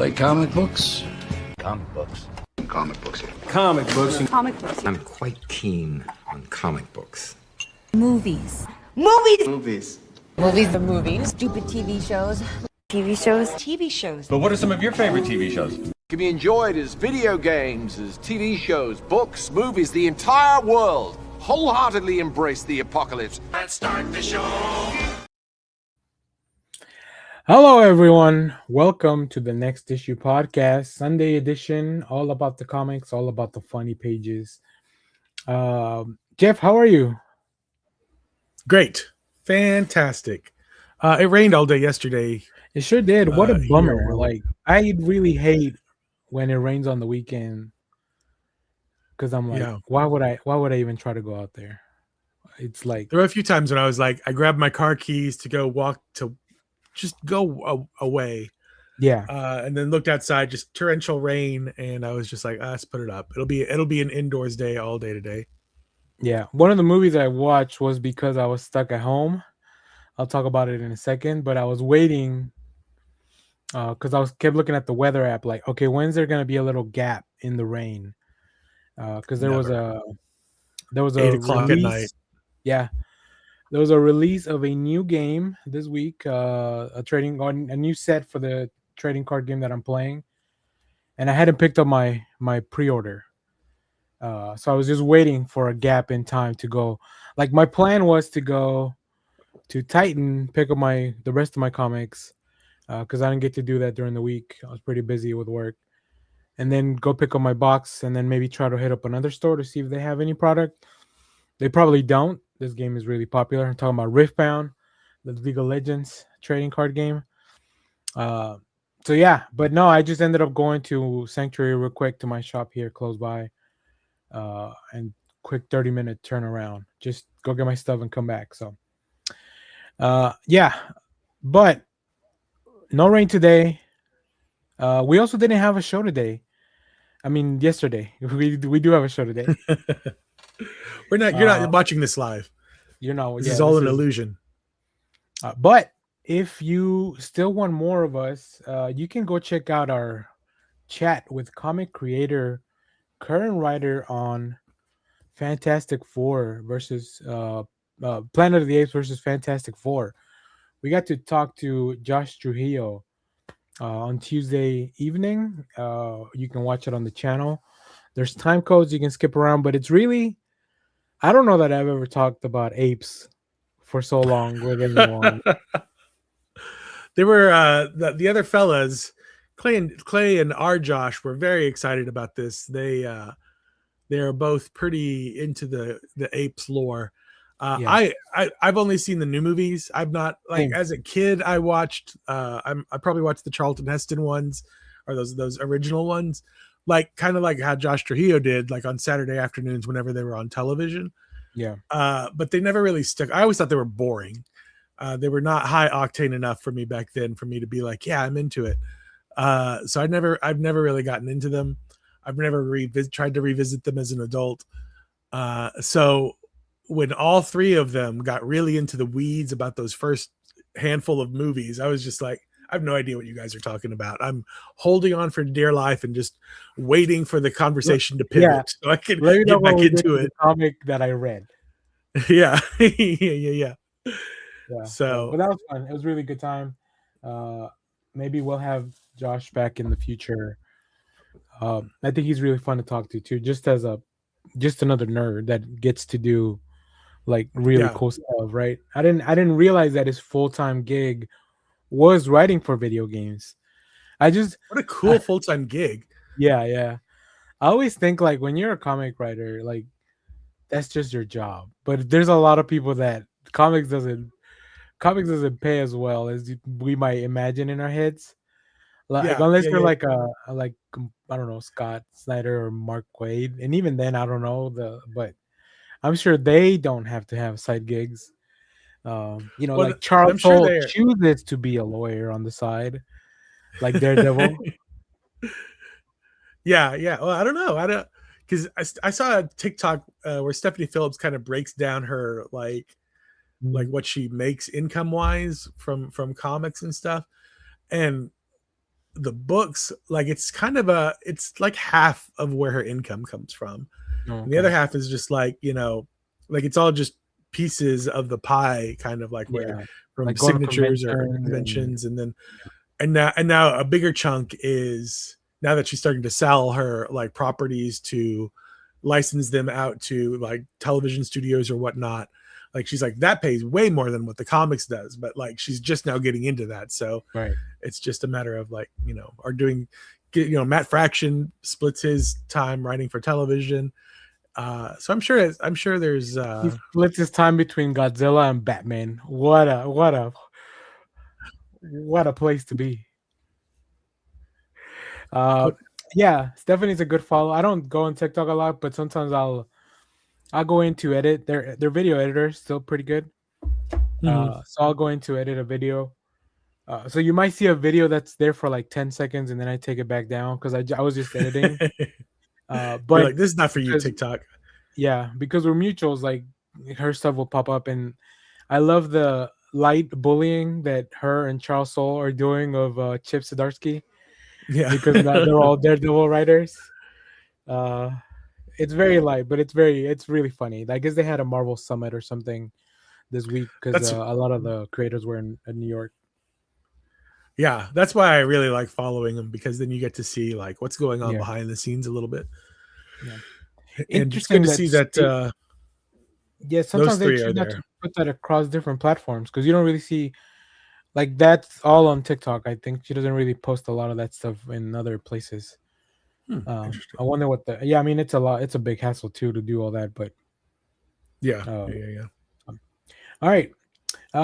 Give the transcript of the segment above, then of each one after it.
like comic books? Comic books. Comic books. Comic books. Comic books. I'm quite keen on comic books. Movies. Movies. Movies are movies. Stupid TV shows. TV shows. TV shows. But what are some of your favorite TV shows? Can be enjoyed as video games, as TV shows, books, movies, the entire world. Wholeheartedly embrace the apocalypse. Let's start the show. Hello, everyone. Welcome to the Next Issue Podcast, Sunday edition, all about the comics, all about the funny pages. Jeff, how are you? Great. Fantastic. It rained all day yesterday. It sure did. What a bummer. here. Like, I really hate when it rains on the weekend because I'm like, Yeah. why would I even try to go out there? It's like, There were a few times when I was like, I grabbed my car keys to go walk to just go away. yeah. And then looked outside, just torrential rain. And I was just like, let's put it up. It'll be an indoors day all day today. Yeah, one of the movies I watched was because I was stuck at home. I'll talk about it in a second, but I was waiting because kept looking at the weather app, like, okay, when's there gonna be a little gap in the rain? Because there was a 8 o'clock at night. Yeah, there was a release of a new game this week, a new set for the trading card game that I'm playing, and I hadn't picked up my pre-order. So I was just waiting for a gap in time to go. Like, my plan was to go to Titan, pick up the rest of my comics, because I didn't get to do that during the week. I was pretty busy with work, and then go pick up my box, and then maybe try to hit up another store to see if they have any product. They probably don't. This game is really popular. I'm talking about Riftbound, the League of Legends trading card game. So yeah, but no, I just ended up going to Sanctuary real quick to my shop here close by. And quick 30-minute turnaround. Just go get my stuff and come back. So, yeah, but no rain today. We also didn't have a show today. I mean, yesterday. We do have a show today. You're not watching this live. This is all an illusion. But if you still want more of us, you can go check out our chat with comic creator, current writer on Fantastic Four versus Planet of the Apes versus Fantastic Four. We got to talk to Josh Trujillo on Tuesday evening. You can watch it on the channel. There's time codes you can skip around, but it's really, I don't know that I've ever talked about apes for so long with anyone. They were the other fellas, Clay and our Josh, were very excited about this. They are both pretty into the apes lore. Yeah. I've only seen the new movies. I've not, like, as a kid I watched I probably watched the Charlton Heston ones, or those original ones, like kind of like how Josh Trujillo did, like on Saturday afternoons whenever they were on television. Yeah. But they never really stuck. I always thought they were boring. They were not high octane enough for me back then for me to be like, yeah, I'm into it. So I've never really gotten into them. I've never tried to revisit them as an adult. So when all three of them got really into the weeds about those first handful of movies, I was just like, I have no idea what you guys are talking about. I'm holding on for dear life and just waiting for the conversation to pivot so I can get back into it. The comic that I read. Yeah. Yeah. So, but that was fun. It was a really good time. Maybe we'll have Josh back in the future. I think he's really fun to talk to too, just another nerd that gets to do like really cool stuff, right? I didn't realize that his full-time gig was writing for video games. What a cool full-time gig. Yeah. I always think, like, when you're a comic writer, like, that's just your job. But there's a lot of people that comics doesn't pay as well as we might imagine in our heads. Like, unless you're like I don't know, Scott Snyder or Mark Waid, and even then I don't know but I'm sure they don't have to have side gigs. Like Charles Soule chooses to be a lawyer on the side, like Daredevil. Yeah. Well, I don't know. Because I saw a TikTok where Stephanie Phillips kind of breaks down her like what she makes income wise from comics and stuff, and the books, like it's like half of where her income comes from. Oh, And the other half is just like, like it's all just pieces of the pie, kind of like where yeah, from like going to signatures or conventions conventions, and then and now a bigger chunk is now that she's starting to sell her like properties to license them out to like television studios or whatnot. Like she's like, that pays way more than what the comics does, but like she's just now getting into that. So right. it's just a matter of like, Matt Fraction splits his time writing for television. So I'm sure there's He splits his time between Godzilla and Batman. What a place to be. Yeah, Stephanie's a good follow. I don't go on TikTok a lot, but sometimes I'll go in to edit. Their video editor is still pretty good. So I'll go in to edit a video. So you might see a video that's there for like 10 seconds and then I take it back down because I was just editing. But you're like, this is not for you, because- TikTok. Yeah, because we're mutuals, like her stuff will pop up, and I love the light bullying that her and Charles Soule are doing of Chip Zdarsky. Yeah, Because now they're all Daredevil writers. It's very light, but it's really funny. I guess they had a Marvel Summit or something this week because a lot of the creators were in New York. Yeah, that's why I really like following them, because then you get to see like what's going on behind the scenes a little bit. Yeah. And it's good to see that. Sometimes they choose not to put that across different platforms because you don't really see, like, that's all on TikTok. I think she doesn't really post a lot of that stuff in other places. I wonder what I mean, it's a lot. It's a big hassle too to do all that, but yeah. All right.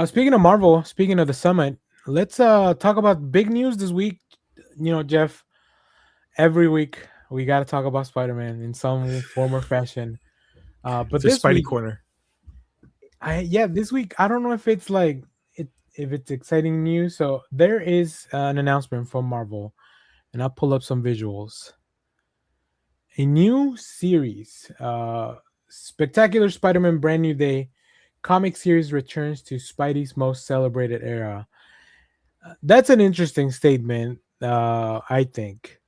Speaking of Marvel, speaking of the summit, let's talk about big news this week. Jeff, every week we got to talk about Spider-Man in some form or fashion. But this Spidey week, corner. This week I don't know if it's like if it's exciting news. So there is an announcement from Marvel, and I'll pull up some visuals. A new series, Spectacular Spider-Man Brand New Day comic series returns to Spidey's most celebrated era. That's an interesting statement, I think.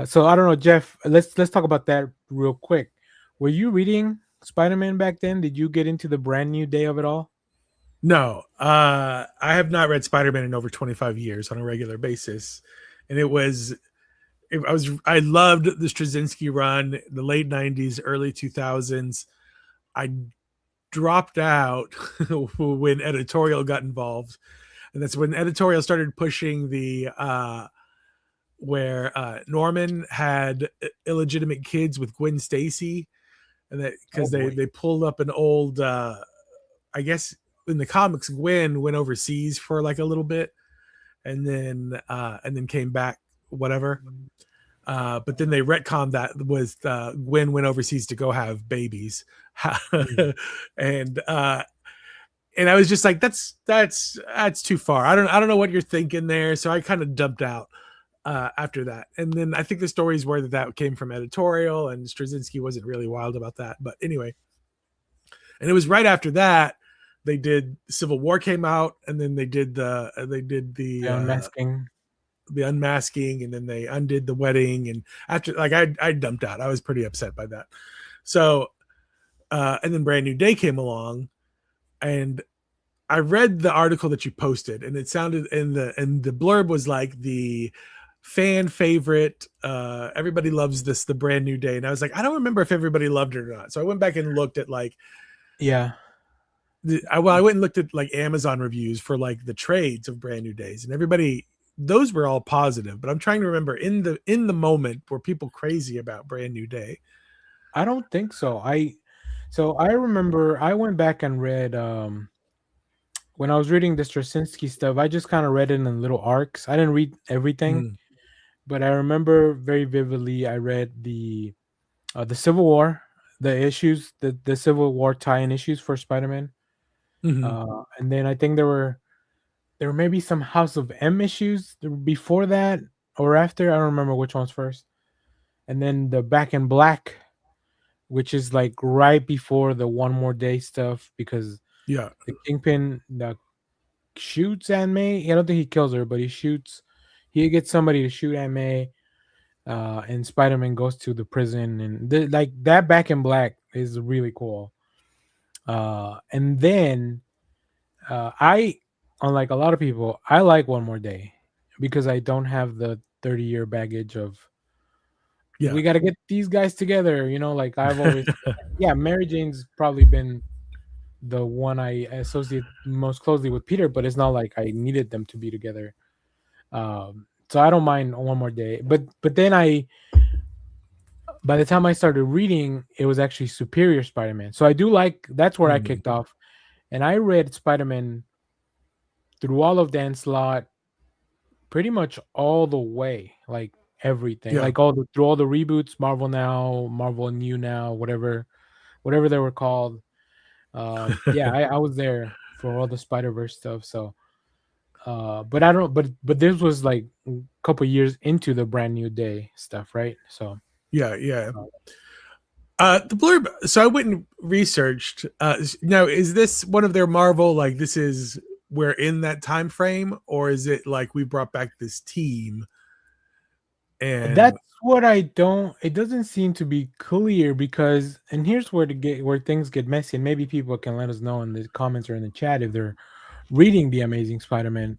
So I don't know, Jeff. Let's talk about that real quick. Were you reading Spider-Man back then? Did you get into the Brand New Day of it all? No, I have not read Spider-Man in over 25 years on a regular basis, and I loved the Straczynski run, the late 90s, early 2000s. I dropped out when editorial got involved, and that's when editorial started pushing the where Norman had illegitimate kids with Gwen Stacy, and that because they pulled up an old I guess in the comics Gwen went overseas for like a little bit and then came back, whatever. But then they retconned that with Gwen went overseas to go have babies. And I was just like, that's too far. I don't know what you're thinking there. So I kind of dumped out after that. And then I think the stories were that came from editorial, and Straczynski wasn't really wild about that. But anyway, and it was right after that they did Civil War came out, and then they did the unmasking. The unmasking, and then they undid the wedding, and after, like, I dumped out. I was pretty upset by that. So and then Brand New Day came along, and I read the article that you posted, and it sounded, and the blurb was like the fan favorite, everybody loves this, the Brand New Day. And I was like, I don't remember if everybody loved it or not. So I went back and looked at like I went and looked at like Amazon reviews for like the trades of Brand New Days, and those were all positive. But I'm trying to remember in the moment, were people crazy about Brand New Day? I don't think so. I remember I went back and read when I was reading the Straczynski stuff, I just kind of read it in little arcs. I didn't read everything, but I remember very vividly I read the Civil War, the issues, the Civil War tie-in issues for Spider-Man. And then I think there were maybe some House of M issues before that or after. I don't remember which one's first. And then the Back in Black, which is like right before the One More Day stuff, because the Kingpin shoots Aunt May. I don't think he kills her, but he he gets somebody to shoot Aunt May, and Spider-Man goes to the prison, and like that Back in Black is really cool. And then I, unlike a lot of people, I like One More Day because I don't have the 30-year baggage of we got to get these guys together. Like I've always, yeah, Mary Jane's probably been the one I associate most closely with Peter, but it's not like I needed them to be together. So I don't mind One More Day, but then by the time I started reading, it was actually Superior Spider-Man. So I do like that's where I kicked off, and I read Spider-Man through all of Dan Slott, pretty much all the way, like everything, like through all the reboots, Marvel Now, Marvel New Now, whatever they were called. Yeah, I was there for all the Spider-Verse stuff. So, but I don't. But this was like a couple years into the Brand New Day stuff, right? So yeah. The blurb. So I went and researched. Now, is this one of their Marvel? Like this is we're in that time frame, or is it like we brought back this team? And that's what I don't. It doesn't seem to be clear because, and here's where things get messy, and maybe people can let us know in the comments or in the chat if they're reading the Amazing Spider-Man.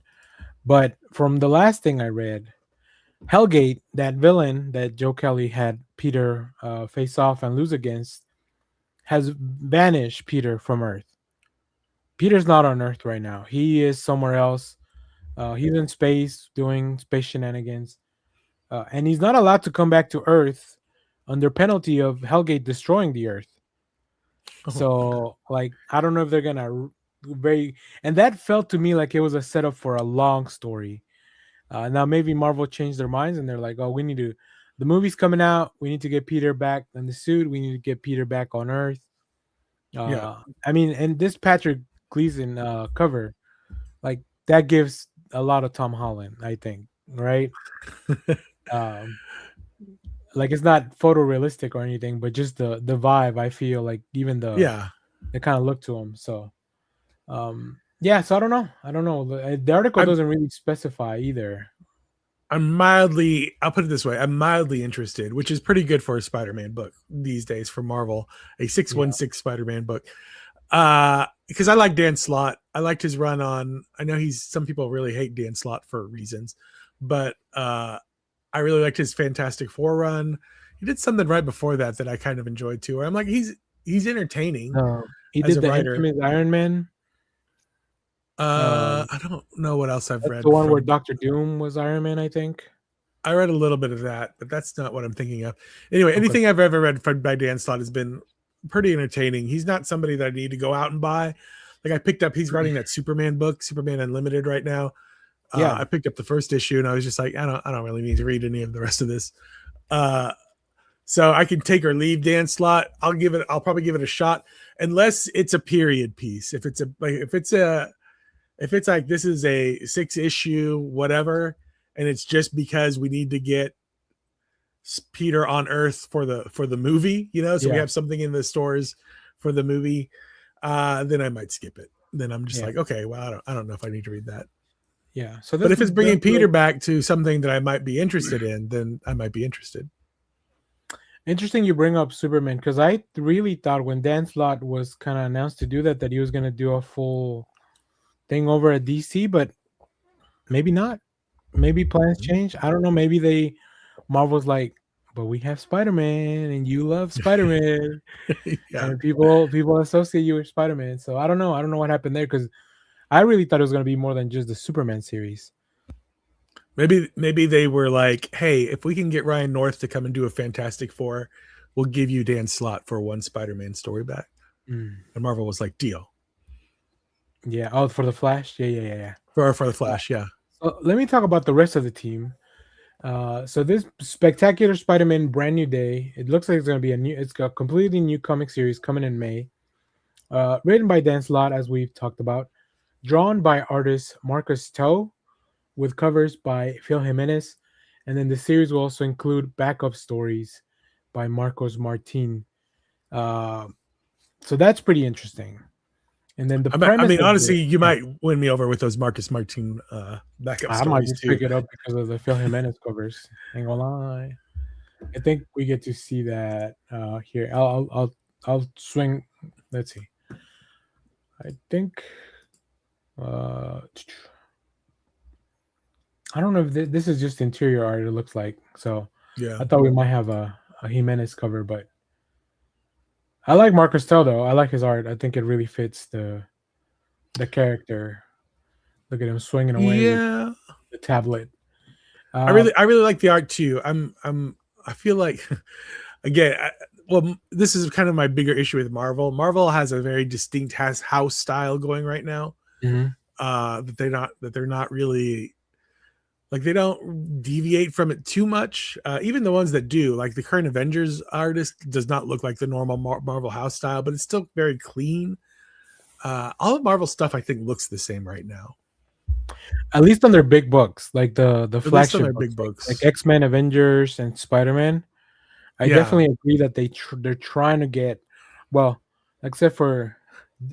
But from the last thing I read, Hellgate, that villain that Joe Kelly had Peter face off and lose against, has banished Peter from Earth. Peter's not on Earth right now. He is somewhere else. He's in space doing space shenanigans. And he's not allowed to come back to Earth under penalty of Hellgate destroying the Earth. So, like, I don't know if they're gonna and that felt to me like it was a setup for a long story. Now maybe Marvel changed their minds and they're like, oh, the movie's coming out. We need to get Peter back in the suit. We need to get Peter back on Earth. I mean, and this Patrick Gleason cover, like that gives a lot of Tom Holland, I think, right? Like it's not photorealistic or anything, but just the vibe. I feel like even the kind of look to him. So, yeah. So I don't know. The article doesn't really specify either. I'll put it this way. I'm mildly interested, which is pretty good for a Spider-Man book these days for Marvel, a 616 Spider-Man book. Because I like Dan Slott. I liked his run on, I know some people really hate Dan Slott for reasons, but, I really liked his Fantastic Four run. He did something right before that I kind of enjoyed too. Where I'm like, he's entertaining. He did the infamous Iron Man. I don't know what else I've read. The one where Dr. Doom was Iron Man, I think. I read a little bit of that, but that's not what I'm thinking of. Anyway, anything I've ever read by Dan Slott has been pretty entertaining. He's not somebody that I need to go out and buy. Like I picked up, he's writing that Superman book, Superman Unlimited right now. I picked up the first issue and I was just like, I don't really need to read any of the rest of this. So I can take or leave Dan Slott. I'll probably give it a shot unless it's a period piece. If it's like this is a 6-issue whatever, and it's just because we need to get Peter on Earth for the movie, so we have something in the stores for the movie, then I might skip it. Then I'm just like, okay, well, I don't know if I need to read that. Yeah. So, but if it's bringing Peter back to something that I might be interested in, then I might be interested. Interesting you bring up Superman, because I really thought when Dan Slott was kind of announced to do that he was going to do a full thing over at DC, but maybe not. Maybe plans change. I don't know. Maybe Marvel's like, but we have Spider-Man and you love Spider-Man. And people associate you with Spider-Man. So I don't know. I don't know what happened there, because I really thought it was going to be more than just the Superman series. Maybe they were like, hey, if we can get Ryan North to come and do a Fantastic Four, we'll give you Dan Slott for one Spider-Man story back. And Marvel was like, deal. Yeah. Oh, for the Flash? Yeah. For the Flash, yeah. So let me talk about the rest of the team. So this Spectacular Spider-Man Brand New Day, it looks like it's going to be it's a completely new comic series coming in May. Written by Dan Slott, as we've talked about. Drawn by artist Marcus Toe, with covers by Phil Jimenez. And then the series will also include backup stories by Marcos Martin. So that's pretty interesting. And then the I premise. mean, of honestly, it- you might win me over with those Marcus Martin backup I might stories just too. pick it up because of the Phil Jimenez covers. Ain't gonna lie. I think we get to see that here. I'll swing. Let's see. I think. I don't know if this is just interior art. It looks like so. Yeah, I thought we might have a Jimenez cover, but I like Marcus Tell though. I like his art. I think it really fits the character. Look at him swinging away with yeah. the tablet. I really like the art too. I feel like again, this is kind of my bigger issue with Marvel. Marvel has a very distinct house style going right now. Mhm. That they're not really like, they don't deviate from it too much. Even the ones that do, like the current Avengers artist, does not look like the normal Marvel house style, but it's still very clean. All of Marvel stuff, I think, looks the same right now. At least on their big books, like the At least flagship on their books, big books. like X-Men, Avengers, and Spider-Man. I Yeah. definitely agree that they're trying to get, well, except for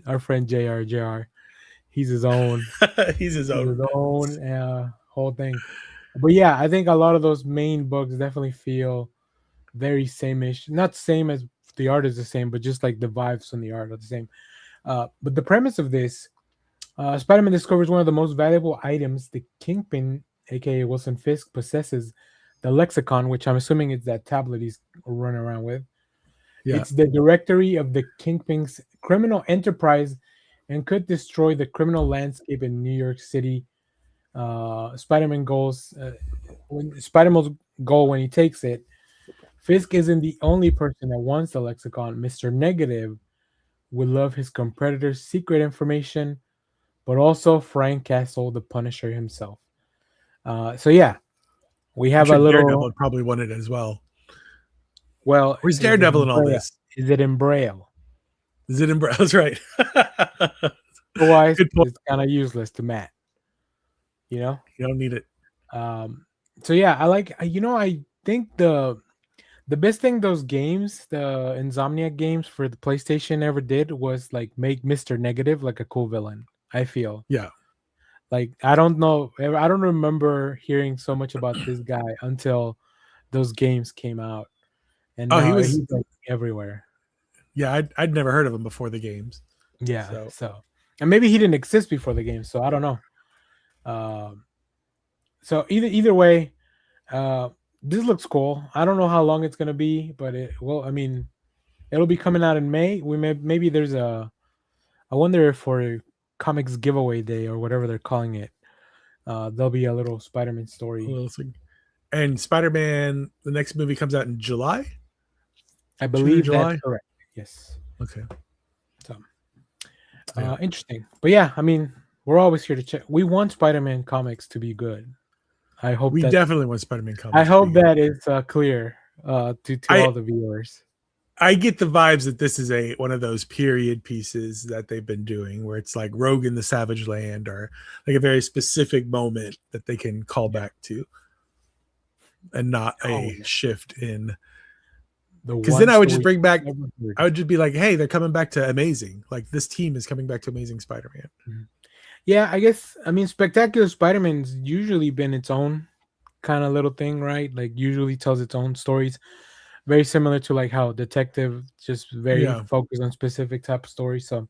our friend JR. He's his own. He's his His own. own whole thing. But yeah, I think a lot of those main books definitely feel very same-ish. Not same as the art is the same, but just like the vibes from the art are the same. But the premise of this, Spider-Man discovers one of the most valuable items the Kingpin, aka Wilson Fisk, possesses, the lexicon, which I'm assuming is that tablet he's running around with. Yeah. It's the directory of the Kingpin's criminal enterprise and could destroy the criminal landscape in New York City. Spider-Man's goal when he takes it, Fisk isn't the only person that wants the lexicon. Mr. Negative would love his competitor's secret information, but also Frank Castle, the Punisher himself. So yeah, we have I'm a sure little. Daredevil would probably want it as well. Well, Where's is it Daredevil in all Braille? this? Is it in Braille? Is it in Braille? That's right. Otherwise, Good point. it's kind of useless to Matt. You know. You don't need it. So yeah, I think the best thing those games, the Insomniac games for the PlayStation ever did was like make Mr. Negative like a cool villain. I feel. Yeah. Like I don't know, I don't remember hearing so much about this guy until those games came out, and Oh, now he's like everywhere. Yeah, I'd never heard of him before the games. Yeah, so and maybe he didn't exist before the game, so I don't know. So either way, this looks cool. I don't know how long it's gonna be, but I mean, it'll be coming out in May. Maybe there's I wonder if for comics giveaway day or whatever they're calling it, there'll be a little Spider-Man story. And Spider-Man, the next movie comes out in July. I believe July? that's correct. Yes. Okay. So Yeah. interesting. But yeah, I mean, we're always here to check. We want Spider-Man comics to be good. I hope We that, definitely want Spider-Man comics. I to hope be good. that is clear to all the viewers. I get the vibes that this is one of those period pieces that they've been doing, where it's like Rogue in the Savage Land, or like a very specific moment that they can call back to, and not a shift in. Because then I would just bring back. I would just be like, "Hey, they're coming back to Amazing. Like this team is coming back to Amazing Spider-Man." Mm-hmm. Yeah, I guess. I mean, Spectacular Spider-Man's usually been its own kind of little thing, right? Like usually tells its own stories. Very similar to like how Detective just very focused on specific type of stories. So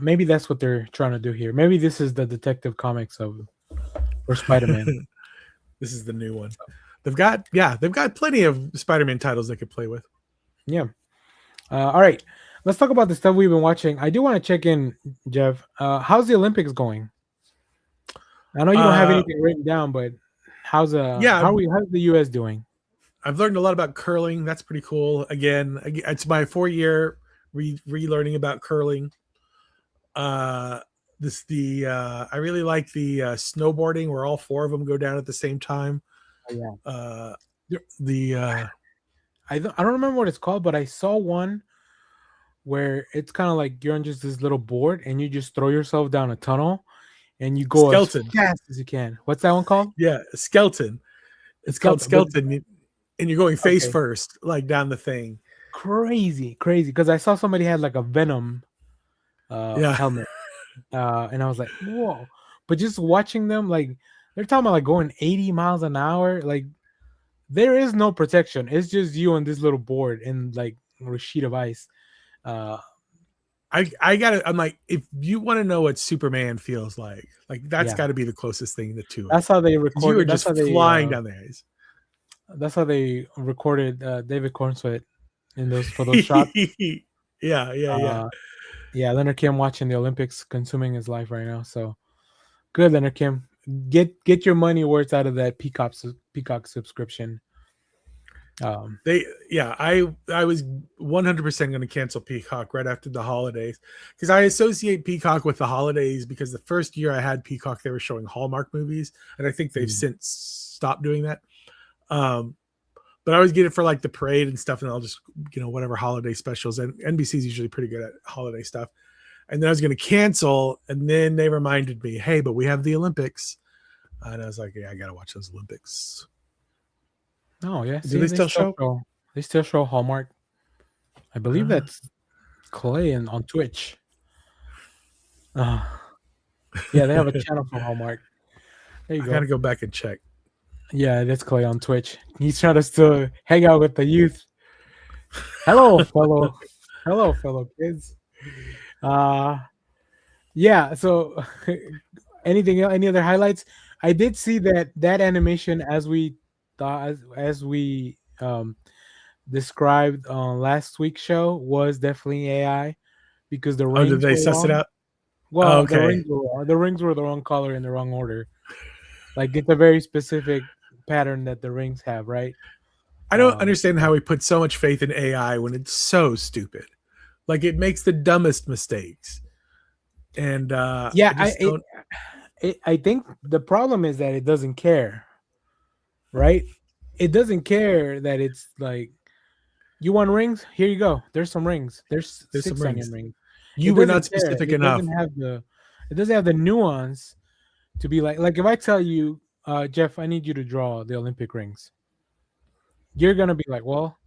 maybe that's what they're trying to do here. Maybe this is the Detective Comics for Spider-Man. This is the new one. They've got plenty of Spider-Man titles they could play with. Yeah. All right. Let's talk about the stuff we've been watching. I do want to check in, Jeff. How's the Olympics going? I know you don't have anything written down, but how's the US doing? I've learned a lot about curling. That's pretty cool. Again, it's my 4-year relearning about curling. I really like the snowboarding, where all 4 of them go down at the same time. Oh, yeah. I don't remember what it's called, but I saw one where it's kind of like you're on just this little board and you just throw yourself down a tunnel and you go as fast as you can. What's that one called? Yeah, skeleton. It's called skeleton. And you're going face first, like down the thing. Crazy. Because I saw somebody had like a Venom Yeah. helmet. And I was like, whoa. But just watching them, like they're talking about like going 80 miles an hour. Like there is no protection. It's just you on this little board and like a sheet of ice. I gotta. I'm like, if you want to know what Superman feels like that's Yeah. got to be the closest thing to it. That's how they 'Cause recorded. you were That's just how they flying down the ice. That's how they recorded David Cornsweet in those for those shots. yeah. Yeah, Leonard Kim watching the Olympics, consuming his life right now. So good, Leonard Kim. Get your money worth out of that Peacock subscription. I was 100% going to cancel Peacock right after the holidays because I associate Peacock with the holidays because the first year I had Peacock they were showing Hallmark movies and I think they've since stopped doing that. But I always get it for like the parade and stuff, and I'll just whatever holiday specials. And NBC is usually pretty good at holiday stuff. And then I was going to cancel, and then they reminded me, "Hey, but we have the Olympics," and I was like, "Yeah, I got to watch those Olympics." Oh yeah, do they still show? They still show Hallmark. I believe that's Clay on Twitch. Yeah, they have a channel for Hallmark. There you go. I got to go back and check. Yeah, that's Clay on Twitch. He's trying to still hang out with the youth. Hello, fellow kids. Yeah. So, anything else? Any other highlights? I did see that animation as we thought, as we described on last week's show was definitely AI because the rings. Did they suss it out? Well, okay. the rings were the wrong color in the wrong order. Like it's a very specific pattern that the rings have, right? I don't understand how we put so much faith in AI when it's so stupid. Like it makes the dumbest mistakes. And I think the problem is that it doesn't care, right? It doesn't care that it's like, you want rings? Here you go. There's some rings. There's 6 some rings. onion rings. You were not specific enough. It doesn't have the nuance to be like if I tell you, Jeff, I need you to draw the Olympic rings. You're gonna be like, well,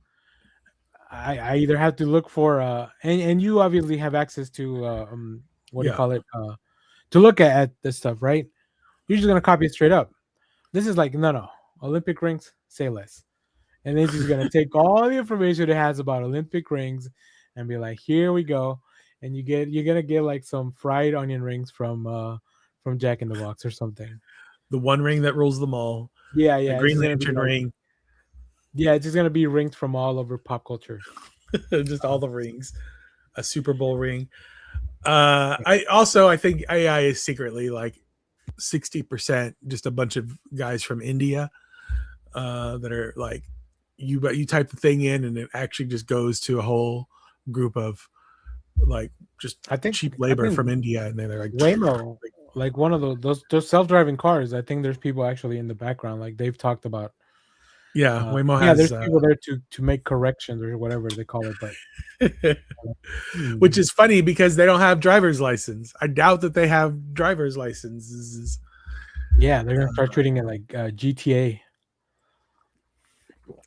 I either have to look for and you obviously have access to what do you call it, to look at this stuff, right? You're just gonna copy it straight up. This is like no Olympic rings, say less, and then she's gonna take all the information it has about Olympic rings and be like, here we go, and you're gonna get like some fried onion rings from Jack in the Box or something. The one ring that rules them all. Yeah. The Green Lantern ring. Yeah, it's just gonna be rings from all over pop culture. Just all the rings. A Super Bowl ring. I think AI is secretly like 60% just a bunch of guys from India that are like you type the thing in and it actually just goes to a whole group of like just cheap labor from India, and they're like Waymo, like one of those self-driving cars. I think there's people actually in the background, like they've talked about. Yeah, Waymo has. There's people there to make corrections or whatever they call it, but which is funny because they don't have driver's license. I doubt that they have driver's licenses. Yeah, they're gonna start treating it like GTA.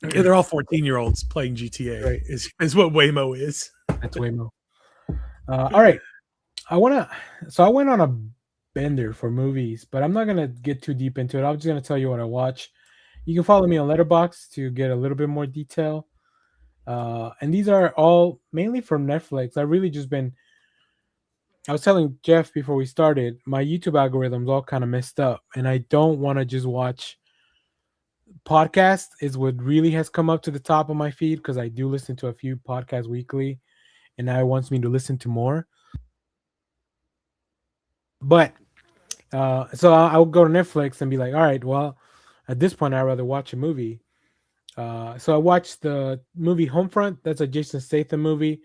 Yeah, they're all 14-year-olds playing GTA. Right. Is what Waymo is. That's Waymo. All right, I went on a bender for movies, but I'm not gonna get too deep into it. I'm just gonna tell you what I watch. You can follow me on Letterboxd to get a little bit more detail. And these are all mainly from Netflix. I was telling Jeff before we started, my YouTube algorithm's all kind of messed up, and I don't want to just watch podcasts is what really has come up to the top of my feed, because I do listen to a few podcasts weekly, and now it wants me to listen to more. But so I'll go to Netflix and be like, all right, well, at this point, I'd rather watch a movie. So I watched the movie Homefront. That's a Jason Statham movie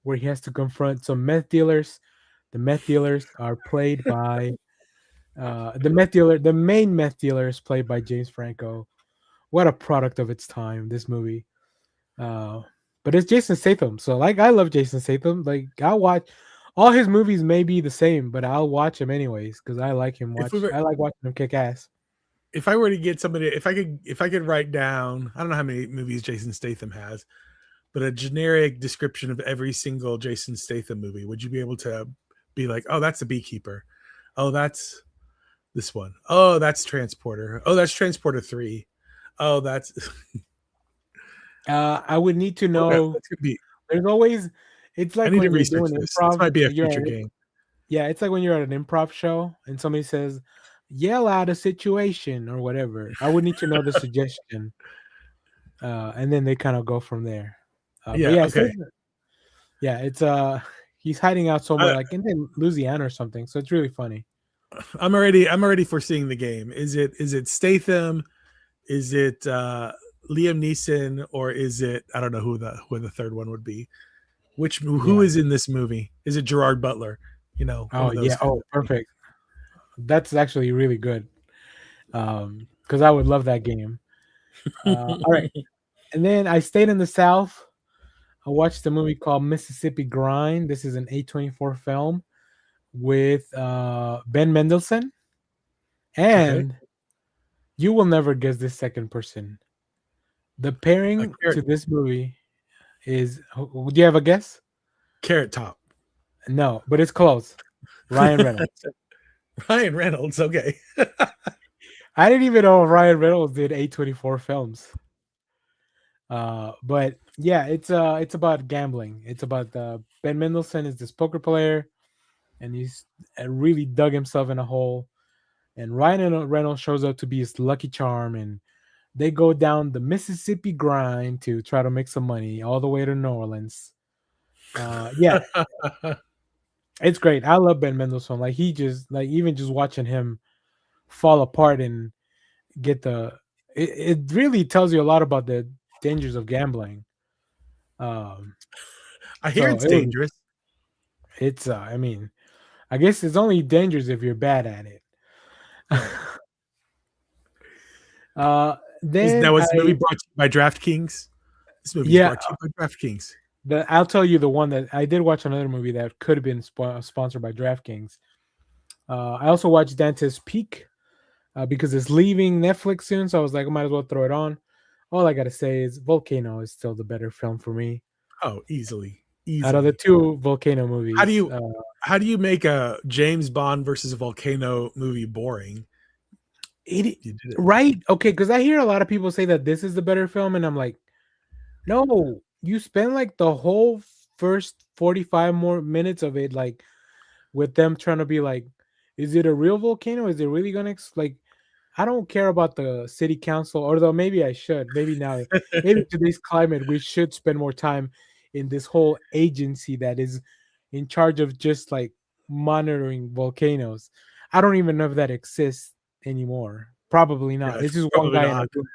where he has to confront some meth dealers. The meth dealers are played by the main meth dealer is played by James Franco. What a product of its time, this movie. But it's Jason Statham. So like, I love Jason Statham. Like, I'll watch all his movies may be the same, but I'll watch him anyways because I like him. I like watching him kick ass. If I were to get somebody, if I could write down, I don't know how many movies Jason Statham has, but a generic description of every single Jason Statham movie, would you be able to be like, oh, that's the Beekeeper. Oh, that's this one. Oh, that's Transporter. Oh, that's Transporter 3. Oh, that's I would need to okay, know. that could be. There's always. It's I like need to when you're research doing this. improv. This might be a you're future at- game. Yeah, it's like when you're at an improv show and somebody says, "Yell out a situation" or whatever. I would need to know the suggestion, and then they kind of go from there. But Yeah, yeah, okay. it's he's hiding out somewhere Uh, like in Louisiana or something. So it's really funny. I'm already foreseeing the game. Is it Statham? Is it Liam Neeson, or is it, I don't know who the third one would be. Who Yeah. is in this movie? Is it Gerard Butler? You know, one Oh of those yeah. kind Oh, of- perfect. That's actually really good. Because I would love that game. All right. And then I stayed in the South. I watched a movie called Mississippi Grind. This is an A24 film with Ben Mendelsohn. And you will never guess this second person. The pairing to this movie is. Do you have a guess? Carrot Top. No, but it's close. Ryan Reynolds. Ryan Reynolds. Okay. I didn't even know Ryan Reynolds did A24 films. But yeah, it's about gambling. It's about Ben Mendelsohn is this poker player, and he's really dug himself in a hole. And Ryan Reynolds shows up to be his lucky charm, and they go down the Mississippi grind to try to make some money all the way to New Orleans. Yeah, it's great. I love Ben Mendelsohn. Like he just even just watching him fall apart and get it really tells you a lot about the dangers of gambling. I hear it's dangerous. I mean, I guess it's only dangerous if you're bad at it. Then Now, was the movie brought to you by DraftKings? This movie is brought to you by DraftKings. I'll tell you the one that I did watch another movie that could have been sponsored by DraftKings. I also watched Dante's Peak because it's leaving Netflix soon, so I was like, I might as well throw it on. All I gotta say is Volcano is still the better film for me. Oh, easily. Out of the two Volcano movies, how do you make a James Bond versus a volcano movie boring? You did it right? Okay, because I hear a lot of people say that this is the better film, and I'm like, no, you spend like the whole first 45 more minutes of it, like with them trying to be like, is it a real volcano? Is it really gonna like? I don't care about the city council, although maybe I should. Maybe now, maybe today's climate, we should spend more time in this whole agency that is in charge of just like monitoring volcanoes. I don't even know if that exists anymore. Probably not. Yeah, it's just probably one guy not. in a room.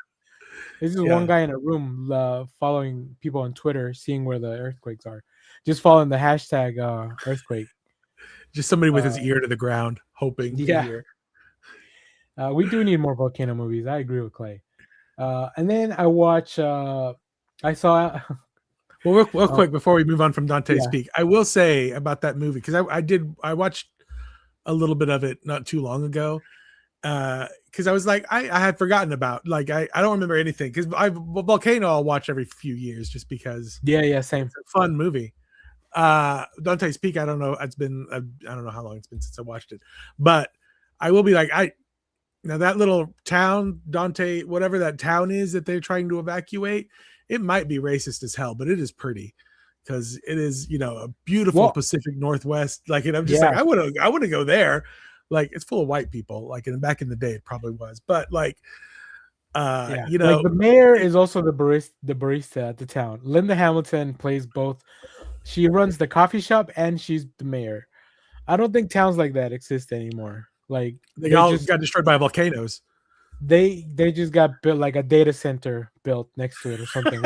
This is one guy in a room following people on Twitter, seeing where the earthquakes are. Just following the hashtag earthquake. Just somebody with his ear to the ground, hoping to hear. We do need more volcano movies. I agree with Clay. And then I watch. I saw. Well, real quick before we move on from Dante's Peak, I will say about that movie because I watched a little bit of it not too long ago because I was like I had forgotten about I don't remember anything because Volcano I'll watch every few years just because same. It's a fun movie. Dante's Peak I don't know it's been I don't know how long it's been since I watched it, but I will be like now that little town Dante whatever that town is that they're trying to evacuate, it might be racist as hell, but it is pretty because it is a beautiful Pacific Northwest and I'm just like I want to go there. Like it's full of white people and back in the day it probably was, but the mayor is also the barista at the town. Linda Hamilton plays both. She runs the coffee shop and she's the mayor. I don't think towns like that exist anymore. Like they all got destroyed by volcanoes. They just got built like a data center built next to it or something,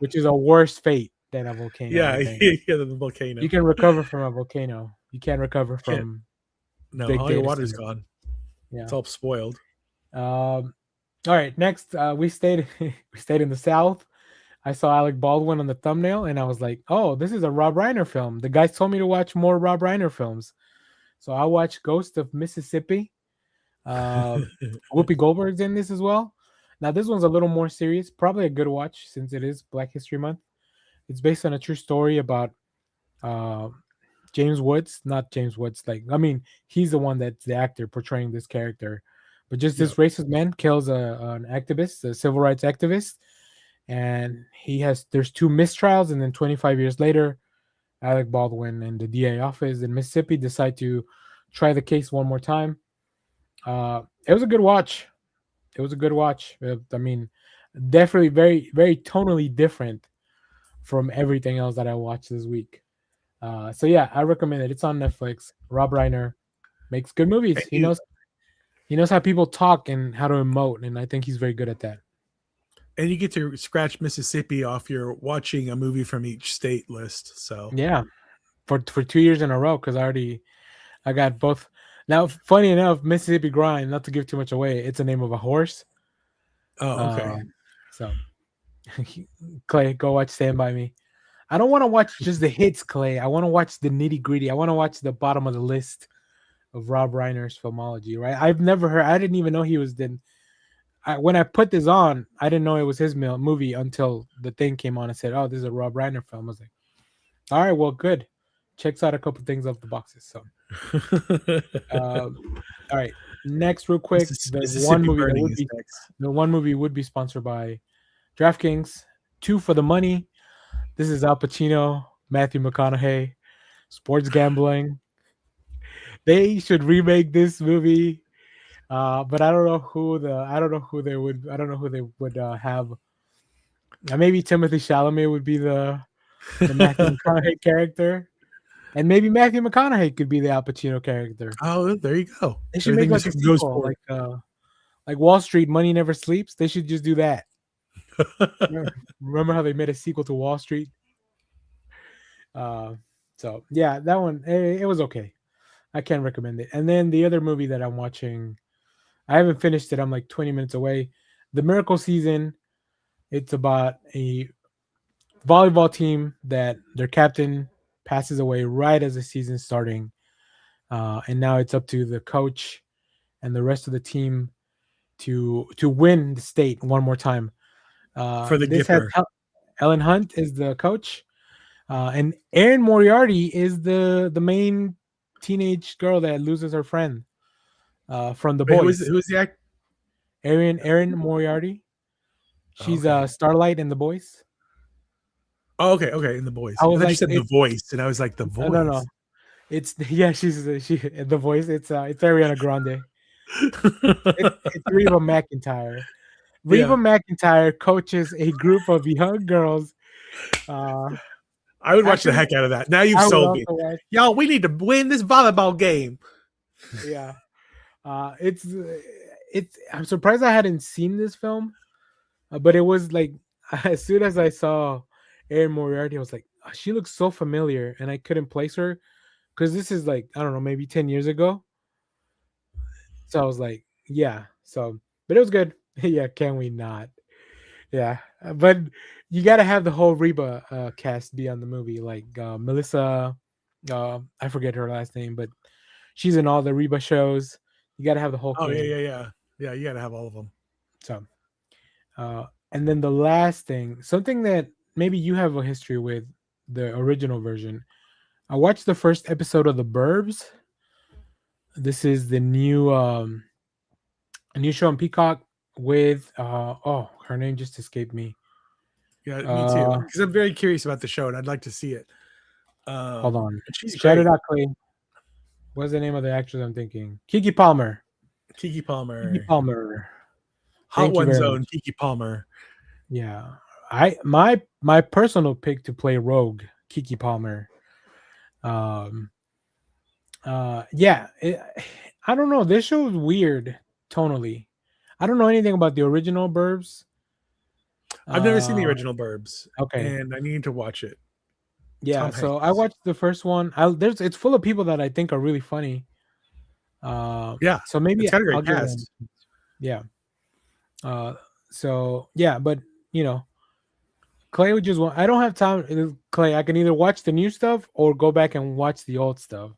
which is a worse fate than a volcano. The volcano. You can recover from a volcano. You can't recover from all your water's gone. Yeah, it's all spoiled. All right, next we stayed in the South. I saw Alec Baldwin on the thumbnail, and I was like, "Oh, this is a Rob Reiner film." The guys told me to watch more Rob Reiner films, so I watched Ghost of Mississippi. Whoopi Goldberg's in this as well. Now this one's a little more serious, probably a good watch since it is Black History Month. It's based on a true story about uh, James Woods, not James Woods. Like, I mean, he's the one that's the actor portraying this character, but just this Yep. racist man kills an activist, a civil rights activist, and there's two mistrials, and then 25 years later, Alec Baldwin and the DA office in Mississippi decide to try the case one more time. It was a good watch. It was a good watch. I mean, definitely very, very tonally different from everything else that I watched this week. So yeah, I recommend it. It's on Netflix. Rob Reiner makes good movies. He knows how people talk and how to emote, and I think he's very good at that. And you get to scratch Mississippi off your watching a movie from each state list. So Yeah, for 2 years in a row, because I got both. Now, funny enough, Mississippi Grind. Not to give too much away, it's the name of a horse. oh, okay. So, Clay, go watch Stand By Me. I don't want to watch just the hits, Clay. I want to watch the nitty gritty. I want to watch the bottom of the list of Rob Reiner's filmology. Right? I've never heard. I didn't even know he was when I put this on, I didn't know it was his movie until the thing came on and said, "Oh, this is a Rob Reiner film." I was like, "All right, well, good." Checks out a couple things off the boxes. So, all right. Next, real quick, the one movie would be sponsored by DraftKings. 2 for the money. This is Al Pacino, Matthew McConaughey, sports gambling. They should remake this movie, but I don't know who they would have. Maybe Timothy Chalamet would be the Matthew McConaughey character, and maybe Matthew McConaughey could be the Al Pacino character. Oh, there you go. They should make like a sequel, like Wall Street, Money Never Sleeps. They should just do that. Remember how they made a sequel to Wall Street? So yeah, that one it was okay. I can't recommend it. And then the other movie that I'm watching, I haven't finished it. I'm like 20 minutes away. The Miracle Season. It's about a volleyball team that their captain passes away right as the season's starting, and now it's up to the coach and the rest of the team to win the state one more time. For the Gipper. Ellen Hunt is the coach, and Erin Moriarty is the main teenage girl that loses her friend from the boys. Who's the actor? Erin Moriarty. She's Starlight in The Boys. Oh, okay, in The Boys. I was like, you said The Voice, and I was like, The Voice. No. She's The Voice. It's Ariana Grande. It's Reba McEntire. Reba McEntire coaches a group of young girls. I would watch the heck out of that. Now you've sold me. Y'all, we need to win this volleyball game. Yeah. It's I'm surprised I hadn't seen this film, but it was like as soon as I saw Erin Moriarty, I was like, oh, she looks so familiar, and I couldn't place her because this is like, I don't know, maybe 10 years ago. So I was like, yeah. So, but it was good. Yeah, can we not? Yeah, but you got to have the whole Reba cast be on the movie, like Melissa. I forget her last name, but she's in all the Reba shows. You got to have the whole. Oh yeah. You got to have all of them. So, and then the last thing, something that maybe you have a history with, the original version. I watched the first episode of The Burbs. This is the new a new show on Peacock with her name just escaped me. Yeah, me too. Because I'm very curious about the show and I'd like to see it. Hold on. Shout it out, Clay. What's the name of the actress I'm thinking? Keke Palmer. Hot One Zone, Keke Palmer. Yeah. My personal pick to play Rogue, Keke Palmer. I don't know. This show is weird tonally. I don't know anything about the original Burbs. I've never seen the original Burbs. Okay. And I need to watch it. Yeah, so I watched the first one. It's full of people that I think are really funny. Yeah. So maybe it's got a great cast. Yeah. So yeah, but Clay would just want. I don't have time, Clay. I can either watch the new stuff or go back and watch the old stuff,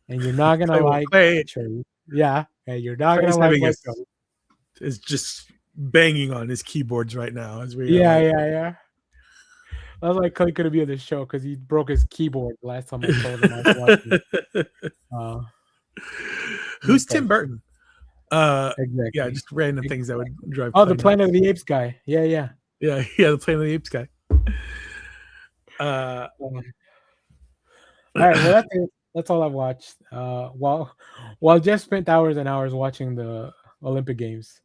and you're not gonna like. Clay, yeah, you're not gonna like. Is just banging on his keyboards right now as we. Yeah. That's why Clay couldn't be on the show because he broke his keyboard the last time I told him I was watching. Uh, Who's Tim Burton? exactly. Yeah, just random things that would drive. Oh, the Planet of the Apes guy. Yeah. yeah, the Planet of the Apes guy. All right, well that's it. That's all I've watched. While Jeff spent hours and hours watching the Olympic Games,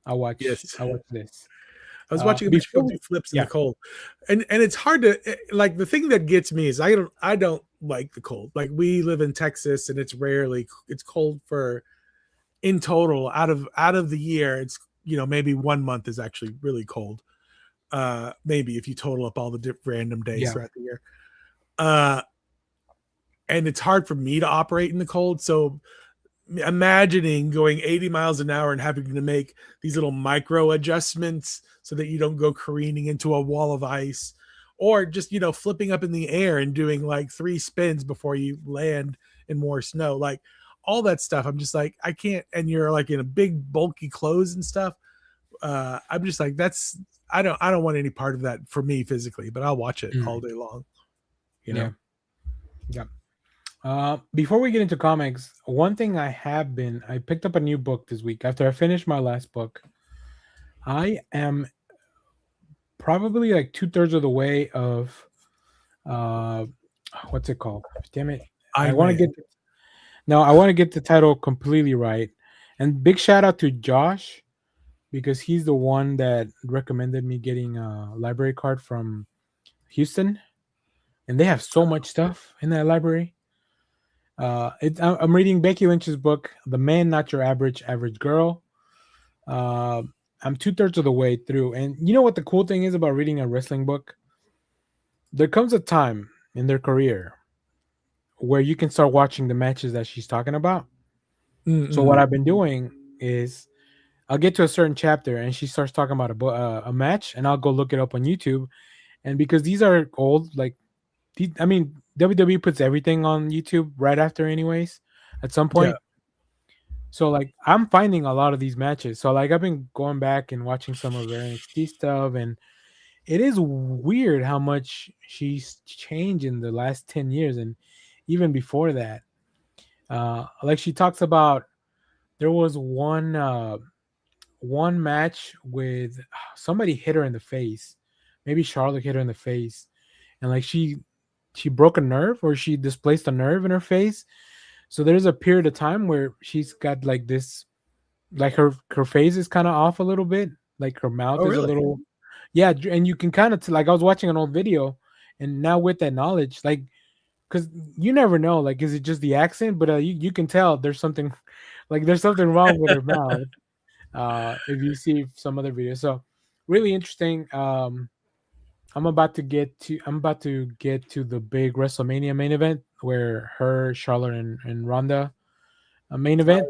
I watched this. I was watching a bunch of people do flips in the cold, and it's hard to like. The thing that gets me is I don't like the cold. Like we live in Texas, and it's cold for in total out of the year. It's maybe 1 month is actually really cold. Maybe if you total up all the random days throughout the year. And it's hard for me to operate in the cold. So imagining going 80 miles an hour and having to make these little micro adjustments so that you don't go careening into a wall of ice, or just, flipping up in the air and doing like 3 spins before you land in more snow, like all that stuff. I'm just like, I can't. And you're like in a big bulky clothes and stuff. I'm just like, I don't want any part of that for me physically, but I'll watch it all day long. Yeah. Before we get into comics, one thing I picked up a new book this week after I finished my last book. I am probably like 2/3 of the way of what's it called? Damn it. I want to get the title completely right. And big shout out to Josh, because he's the one that recommended me getting a library card from Houston. And they have so much stuff in that library. I'm reading Becky Lynch's book, The Man Not Your Average Girl. I'm 2/3 of the way through. And you know what the cool thing is about reading a wrestling book? There comes a time in their career where you can start watching the matches that she's talking about. Mm-hmm. So what I've been doing is I'll get to a certain chapter and she starts talking about a match, and I'll go look it up on YouTube. And because these are old, like, WWE puts everything on YouTube right after anyways at some point. Yeah. So like I'm finding a lot of these matches. So like I've been going back and watching some of their NXT stuff, and it is weird how much she's changed in the last 10 years and even before that. Like she talks about, there was one match with somebody hit her in the face. Maybe Charlotte hit her in the face, and like she broke a nerve, or she displaced a nerve in her face. So there's a period of time where she's got like this, like her face is kind of off a little bit, like her mouth is a little, and you can kind of like I was watching an old video, and now with that knowledge, like, because you never know, like, is it just the accent? But you can tell there's something wrong with her mouth if you see some other videos. So really interesting. I'm about to get to the big WrestleMania main event where her, Charlotte, and Ronda main event.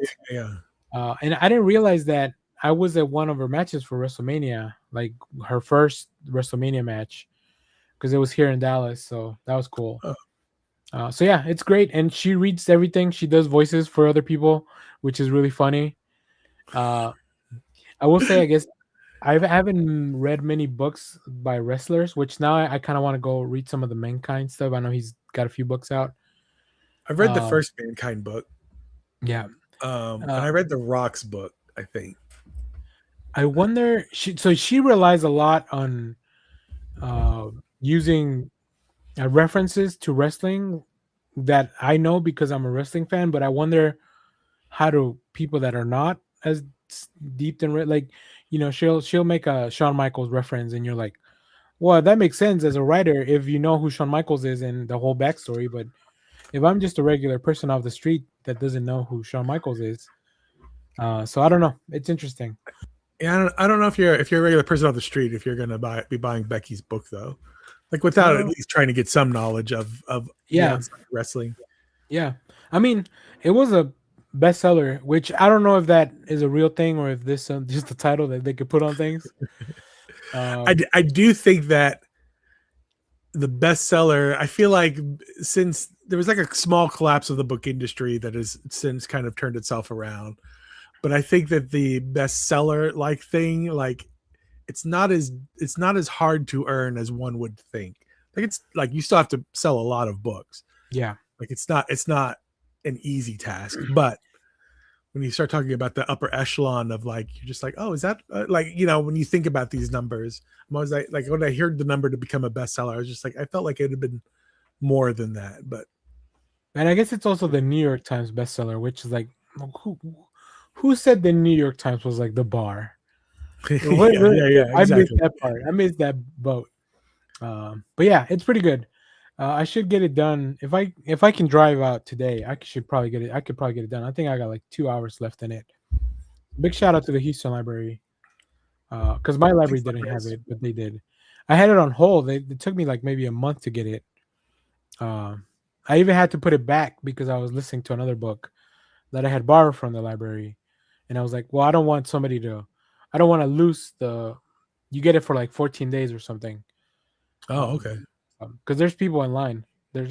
Oh, and I didn't realize that I was at one of her matches for WrestleMania, like her first WrestleMania match, because it was here in Dallas. So that was cool. So yeah, it's great. And she reads everything. She does voices for other people, which is really funny. I will say, I guess, I haven't read many books by wrestlers, which now I kind of want to go read some of the Mankind stuff. I know he's got a few books out. I've read the first Mankind book. Yeah. And I read the Rock's book, I think. I wonder, she relies a lot on using references to wrestling that I know because I'm a wrestling fan, but I wonder how do people that are not as deep in like, she'll make a Shawn Michaels reference, and you're like, well, that makes sense as a writer if you know who Shawn Michaels is and the whole backstory. But if I'm just a regular person off the street that doesn't know who Shawn Michaels is, so I don't know. It's interesting. Yeah, I don't know if you're a regular person off the street if you're gonna be buying Becky's book though, like without at least trying to get some knowledge of wrestling. Yeah, I mean, it was a bestseller, which I don't know if that is a real thing or if this is just the title that they could put on things. I do think that the bestseller, I feel like, since there was like a small collapse of the book industry that has since kind of turned itself around, but I think that the bestseller like thing, like, it's not as hard to earn as one would think. Like it's like you still have to sell a lot of books. Yeah. Like it's not an easy task, but when you start talking about the upper echelon of like, you're just like, oh, is that like, you know, when you think about these numbers, I'm always like when I heard the number to become a bestseller, I was just like, I felt like it had been more than that. But And I guess it's also the New York Times bestseller, which is like, who said the New York Times was like the bar? yeah, exactly. I missed that part. I missed that boat. But yeah, it's pretty good. I should get it done if I can drive out today. I could probably get it done. I think I got like 2 hours left in it. Big shout out to the Houston Library, because my library didn't have it, but they did. I had it on hold. It took me like maybe a month to get it. I even had to put it back because I was listening to another book that I had borrowed from the library, and I was like, well, I don't want to lose the. You get it for like 14 days or something. Oh, okay. Because there's people online. I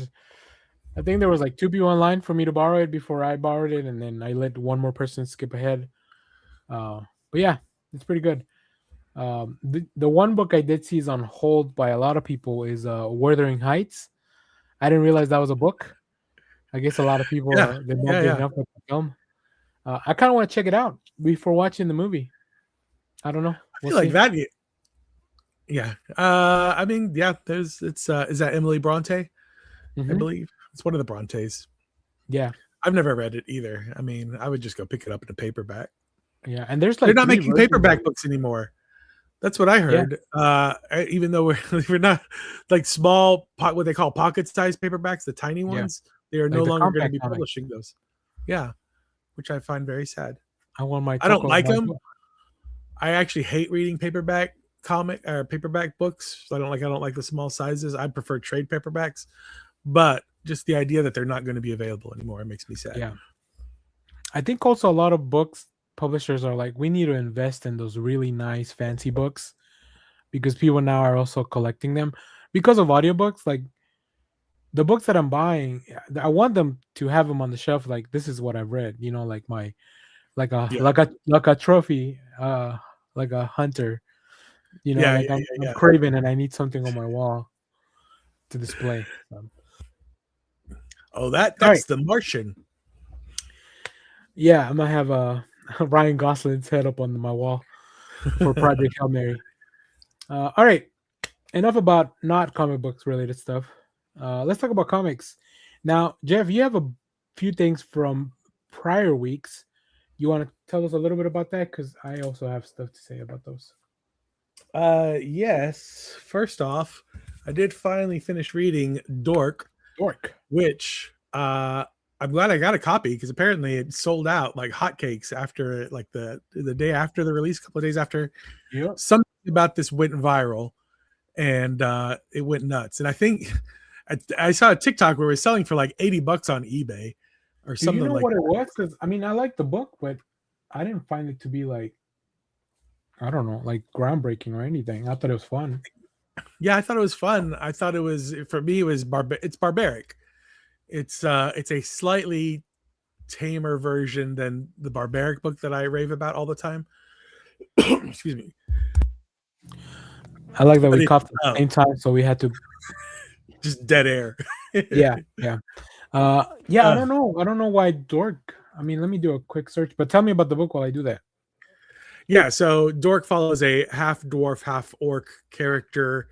think there was like 2 people online for me to borrow it before I borrowed it, and then I let one more person skip ahead. But yeah, it's pretty good. The one book I did see is on hold by a lot of people is Wuthering Heights. I didn't realize that was a book. I guess a lot of people they're not getting up with the film. I kind of want to check it out before watching the movie. I don't know. I feel like that. Yeah. I mean, yeah. Is that Emily Bronte? Mm-hmm. I believe it's one of the Brontes. Yeah. I've never read it either. I mean, I would just go pick it up in a paperback. Yeah, and there's like they're not making paperback books anymore. That's what I heard. Yeah. Even though we're not like small, what they call pocket-sized paperbacks, the tiny ones, they are no longer going to be publishing those. Yeah, which I find very sad. I don't like them. Book. I actually hate reading paperback books. I don't like the small sizes. I prefer trade paperbacks, but just the idea that they're not going to be available anymore, it makes me sad. Yeah, I think also a lot of books publishers are like, we need to invest in those really nice fancy books because people now are also collecting them because of audiobooks. Like the books that I'm buying, I want them to have them on the shelf. Like, this is what I've read, you know, like like a trophy, like a hunter, you know, I'm craving and I need something on my wall to display. Oh, that's The Martian. Yeah, I'm gonna have Ryan Gosling's head up on my wall for Project Hail Mary. All right, enough about not comic books related stuff. Let's talk about comics. Now, Jeff, you have a few things from prior weeks. You want to tell us a little bit about that? Because I also have stuff to say about those. Yes. First off, I did finally finish reading Dork, which I'm glad I got a copy because apparently it sold out like hotcakes after like the day after the release, a couple of days after. Yep. Something about this went viral and it went nuts. And I think I saw a TikTok where it was selling for like $80 on eBay or something. Do you know like what that. it was? Because I mean, I like the book, but I didn't find it to be like, I don't know, like groundbreaking or anything. I thought it was fun. Yeah, I thought it was fun. I thought it was, for me, it's barbaric. It's a slightly tamer version than the barbaric book that I rave about all the time. Excuse me. I like that we coughed at the same time, so we had to just dead air. yeah. I don't know why Dork. I mean, let me do a quick search, but tell me about the book while I do that. Yeah, so Dork follows a half dwarf, half orc character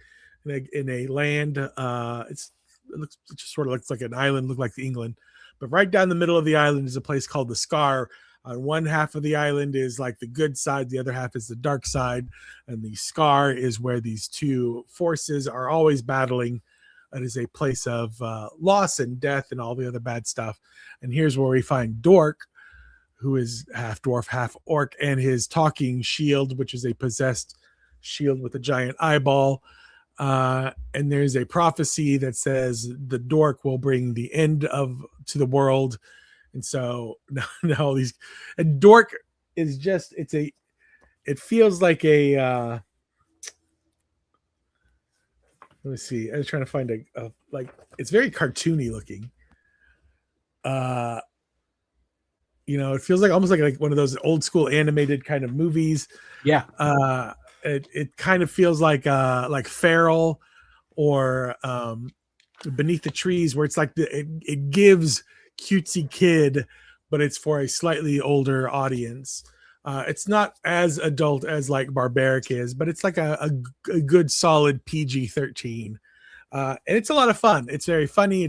in a land. It just sort of looks like an island, look like England, but right down the middle of the island is a place called the Scar. On one half of the island is like the good side, the other half is the dark side, and the Scar is where these two forces are always battling. It is a place of loss and death and all the other bad stuff. And here's where we find Dork, who is half dwarf, half orc, and his talking shield, which is a possessed shield with a giant eyeball. And there's a prophecy that says the Dork will bring the end to the world. And so now these, and Dork is just, it feels like a, let me see. I was trying to find a like, it's very cartoony looking. It feels like almost like one of those old school animated kind of movies. Yeah. it kind of feels like Feral or Beneath the Trees, where it's like it gives cutesy kid, but it's for a slightly older audience. It's not as adult as like Barbaric is, but it's like a good solid PG-13. And it's a lot of fun. It's very funny.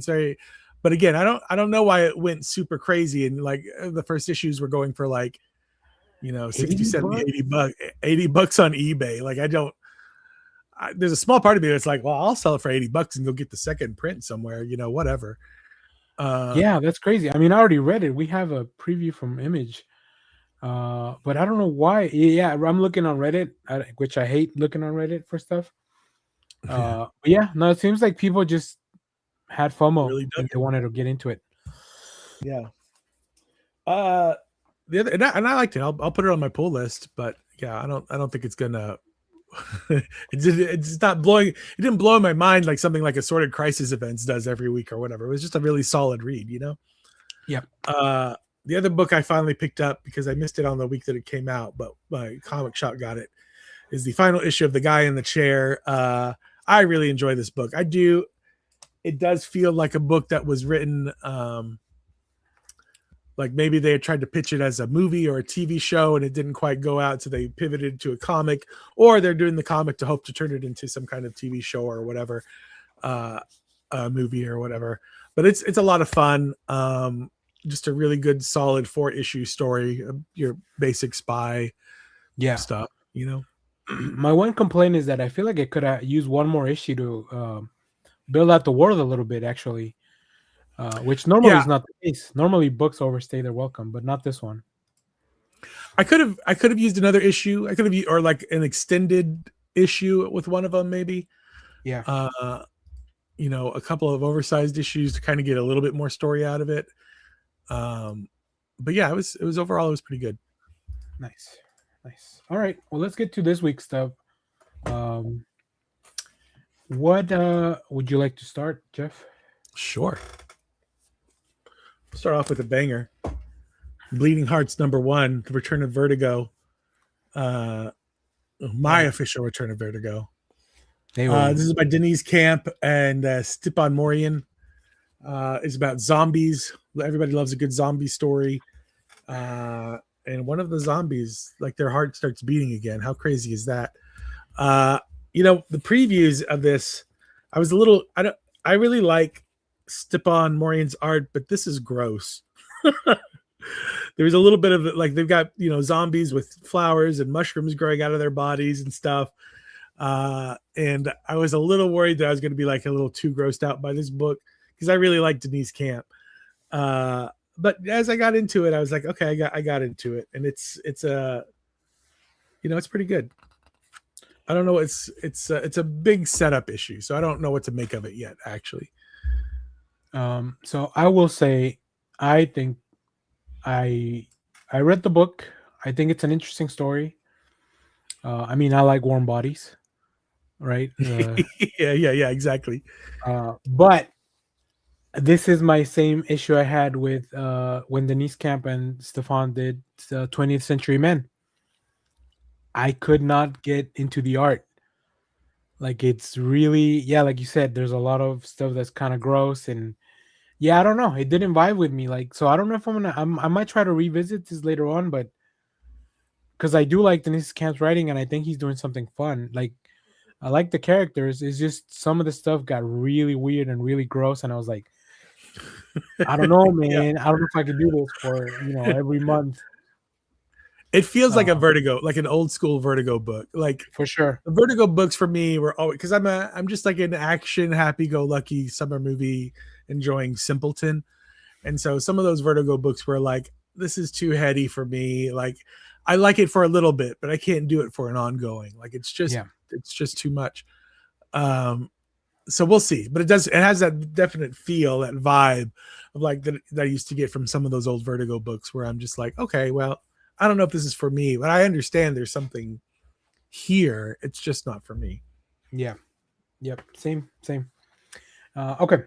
But again, I don't know why it went super crazy. And like the first issues were going for like, 60, 70, $80 on eBay. Like there's a small part of me that's like, well, I'll sell it for $80 and go get the second print somewhere, whatever. Yeah, that's crazy. I mean, I already read it. We have a preview from Image. But I don't know why. Yeah, I'm looking on Reddit, which I hate looking on Reddit for stuff. But yeah, no, it seems like people just had FOMO Really and they wanted to get into it. Yeah. The other, and I liked it. I'll put it on my pull list, but yeah, I don't think it's gonna. It's not blowing. It didn't blow my mind like something like Assorted Crisis Events does every week or whatever. It was just a really solid read, Yep. The other book I finally picked up because I missed it on the week that it came out, but my comic shop got it, is the final issue of The Guy in the Chair. I really enjoy this book. I do. It does feel like a book that was written like maybe they had tried to pitch it as a movie or a TV show and it didn't quite go out, so they pivoted to a comic, or they're doing the comic to hope to turn it into some kind of TV show or whatever, movie or whatever. But it's a lot of fun. Just a really good, solid 4-issue story. Your basic spy stuff, My one complaint is that I feel like it could have used one more issue to build out the world a little bit, actually, which normally is not the case. Normally books overstay their welcome, but not this one. I could have used another issue. I could have, or like an extended issue with one of them, maybe. Yeah. A couple of oversized issues to kind of get a little bit more story out of it. But yeah, it was overall, it was pretty good. Nice. All right. Well, let's get to this week's stuff. What would you like to start, Jeff? Sure. Start off with a banger. Bleeding Hearts #1, The Return of Vertigo. My official Return of Vertigo. This is by Denise Camp and Stepan Morian. It's about zombies. Everybody loves a good zombie story. And one of the zombies, like, their heart starts beating again. How crazy is that? The previews of this, I really like Stepan Morian's art, but this is gross. There's a little bit of it, like they've got, zombies with flowers and mushrooms growing out of their bodies and stuff. And I was a little worried that I was going to be like a little too grossed out by this book because I really like Denise Camp. But as I got into it, I was like, okay, I got into it, and it's pretty good. I don't know. It's a big setup issue, so I don't know what to make of it yet, actually. So I will say, I think I read the book. I think it's an interesting story. I mean, I like warm bodies, right? Yeah, exactly. But this is my same issue I had with when Denise Camp and Stefan did 20th Century Men. I could not get into the art. Like, it's really, like you said, there's a lot of stuff that's kind of gross, and I don't know, it didn't vibe with me. Like, so I don't know if I might try to revisit this later on, but because I do like Denise Camp's writing, and I think he's doing something fun. Like, I like the characters. It's just some of the stuff got really weird and really gross, and I was like, I don't know, man. I don't know if I can do this for every month. It feels like a Vertigo, like an old school Vertigo book. Like, for sure, the Vertigo books for me were always, because I'm just like an action, happy-go-lucky summer movie enjoying simpleton, and so some of those Vertigo books were like, this is too heady for me. Like, I like it for a little bit, but I can't do it for an ongoing. Like, it's just too much. So we'll see, but it has that definite feel, that vibe of like that I used to get from some of those old Vertigo books, where I'm just like, okay, well, I don't know if this is for me, but I understand there's something here. It's just not for me. Yeah. Yep. Same. Okay.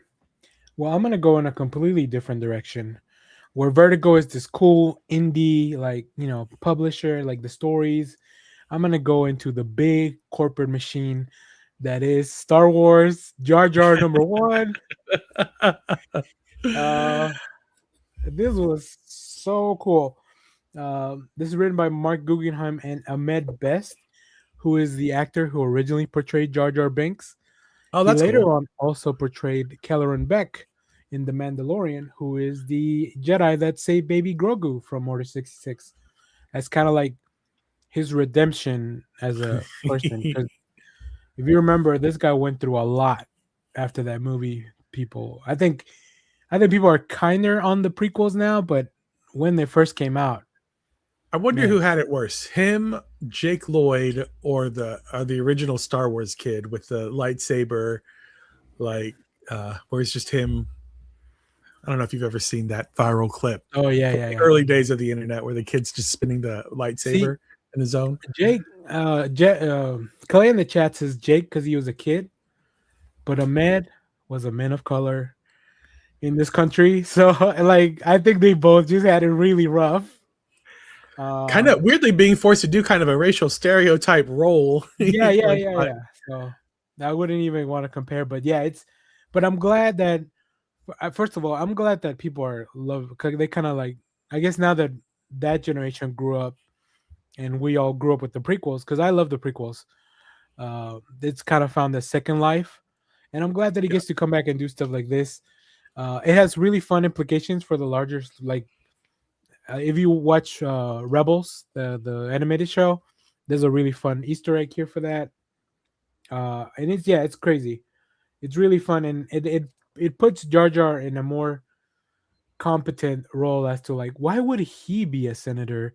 Well, I'm going to go in a completely different direction, where Vertigo is this cool indie, like, publisher, like the stories. I'm gonna go into the big corporate machine that is Star Wars. Jar Jar number one. This was so cool. This is written by Mark Guggenheim and Ahmed Best, who is the actor who originally portrayed Jar Jar Binks. Oh, He that's later cool. on also portrayed Kelleran Beck in The Mandalorian, who is the Jedi that saved Baby Grogu from Order 66. That's kind of like his redemption as a person. Because if you remember, this guy went through a lot after that movie. I think people are kinder on the prequels now, but when they first came out, I wonder man. who had it worse, him, Jake Lloyd, or the original Star Wars kid with the lightsaber, like where it's just him. I don't know if you've ever seen that viral clip. Oh yeah, From yeah, the yeah. early days of the internet where the kid's just spinning the lightsaber in his zone. Jake, Clay in the chat says Jake because he was a kid, but Ahmed was a man of color in this country. So like, I think they both just had it really rough. Kind of weirdly being forced to do kind of a racial stereotype role. Yeah. So I wouldn't even want to compare, but yeah, but I'm glad that, first of all, I'm glad that people are because they kind of like, I guess now that generation grew up and we all grew up with the prequels, because I love the prequels. It's kind of found a second life, and I'm glad that he gets to come back and do stuff like this. It has really fun implications for the larger, like, if you watch Rebels, the animated show, there's a really fun Easter egg here for that. And it's crazy. It's really fun, and it puts Jar Jar in a more competent role as to, like, why would he be a senator,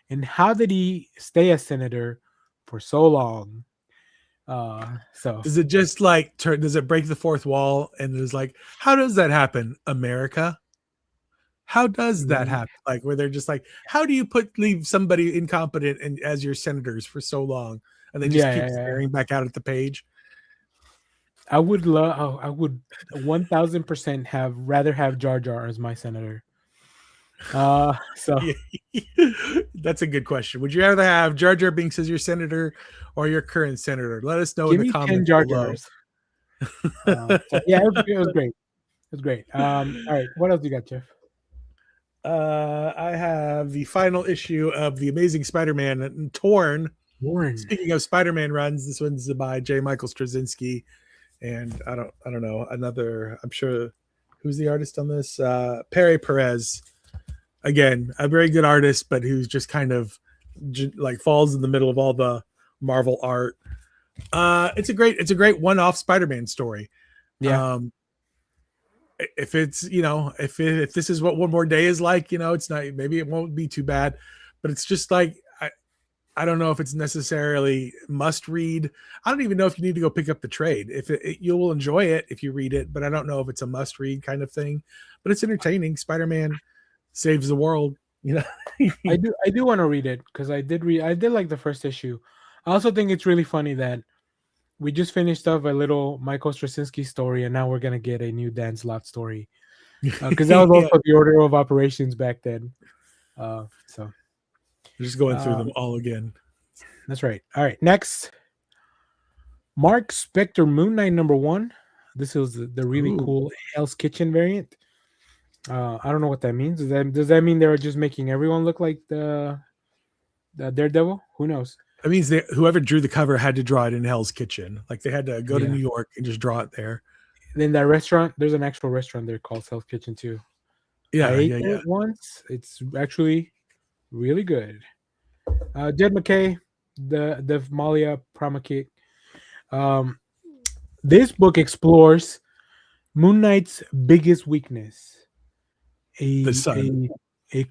and how did he stay a senator for so long? So Does it just like does it break the fourth wall and it's like, how does that happen, America? How does that happen? Like, where they're just like, how do you leave somebody incompetent and as your senators for so long, and they just keep staring back out at the page? I would 1000% rather have Jar Jar as my senator. So that's a good question. Would you rather have Jar Jar Binks as your senator or your current senator? Let us know in the comments 10 Jar below. Jars. Yeah, it was great. It was great. All right, what else you got, Jeff? I have the final issue of the Amazing Spider-Man Torn. Speaking of Spider-Man runs, this one's by J. Michael Straczynski, and I don't know, another, I'm sure, who's the artist on this? Pere Perez. Again, a very good artist, but who's just kind of like falls in the middle of all the Marvel art. It's a great one-off Spider-Man story. Yeah. If it's, if this is what One More Day is like, it's not, maybe it won't be too bad, but it's just like, I don't know if it's necessarily must read. I don't even know if you need to go pick up the trade. If you will enjoy it if you read it, but I don't know if it's a must read kind of thing, but it's entertaining. Spider-Man saves the world. I do want to read it because I did like the first issue. I also think it's really funny that we just finished up a little Michael Straczynski story, and now we're gonna get a new Dan Slott story because that was also the order of operations back then. So we're just going through them all again. That's right. All right, next, Mark Spector Moon Knight #1. This is the really cool Hell's Kitchen variant. I don't know what that means. Does that mean they're just making everyone look like the Daredevil? Who knows? That means whoever drew the cover had to draw it in Hell's Kitchen. Like, they had to go to New York and just draw it there. Then that restaurant, there's an actual restaurant there called Hell's Kitchen too. Yeah, I ate it once. It's actually really good. Jed McKay, the Malia Pramakik. This book explores Moon Knight's biggest weakness, a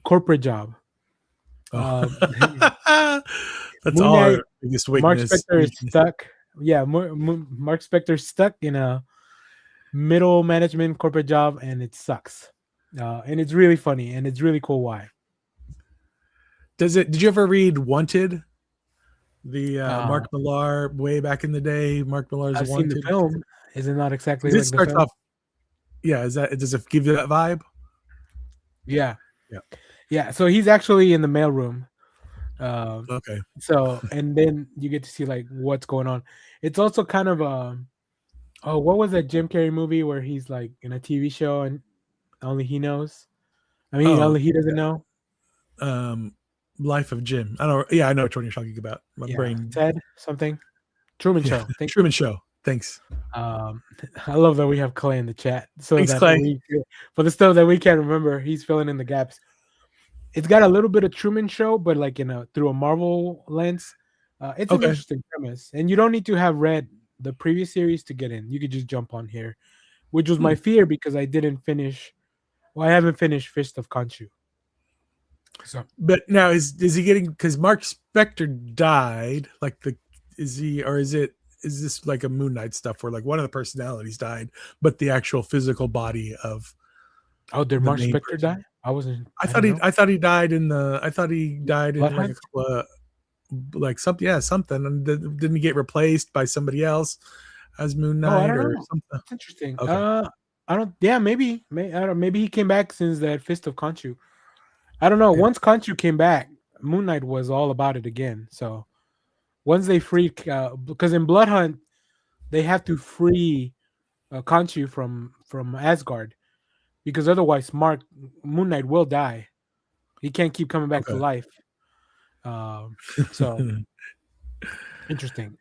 corporate job. That's all our biggest weakness. Mark Spector is stuck. Yeah, Mark Spector's stuck in a middle management corporate job, and it sucks. And it's really funny, and it's really cool. Why? Did you ever read Wanted? The Mark Millar, way back in the day. Mark Millar's I've Wanted. seen the film. Is it not exactly like it starts the film? Does it give you that vibe? Yeah. So he's actually in the mailroom, Okay. So and then you get to see like what's going on. It's also kind of oh, what was that Jim Carrey movie where he's like in a TV show and only he knows? I mean, Oh, only he doesn't know. um, Life of Jim. I don't. Yeah, I know which one you're talking about. My Yeah, brain. Ted something. Truman Yeah, Show. Thank Truman Show. Thanks. Um, I love that we have Clay in the chat so Thanks, that Clay. for the stuff that we can't remember, he's filling in the gaps. It's got a little bit of Truman Show, but like through a Marvel lens. It's an Okay. interesting premise, and you don't need to have read the previous series to get in. You could just jump on here, which was my fear because I didn't finish. Well, I haven't finished Fist of Khonshu. So, But now is he getting, because Mark Spector died? Like is this like a Moon Knight stuff where like one of the personalities died, but the actual physical body of oh, did the Mark main Spector person- die? I wasn't. I thought he died in Blood like a Hunt? couple of like something, and didn't he get replaced by somebody else as Moon Oh, I Knight don't or know. something? That's interesting. Okay. I don't. Yeah, maybe. I don't know. Maybe he came back since that Fist of Khonshu. I don't know. Yeah. Once Khonshu came back, Moon Knight was all about it again. So once they freed, because in Blood Hunt, they have to free Khonshu from Asgard, because otherwise, Moon Knight will die. He can't keep coming back to Okay. life. So interesting.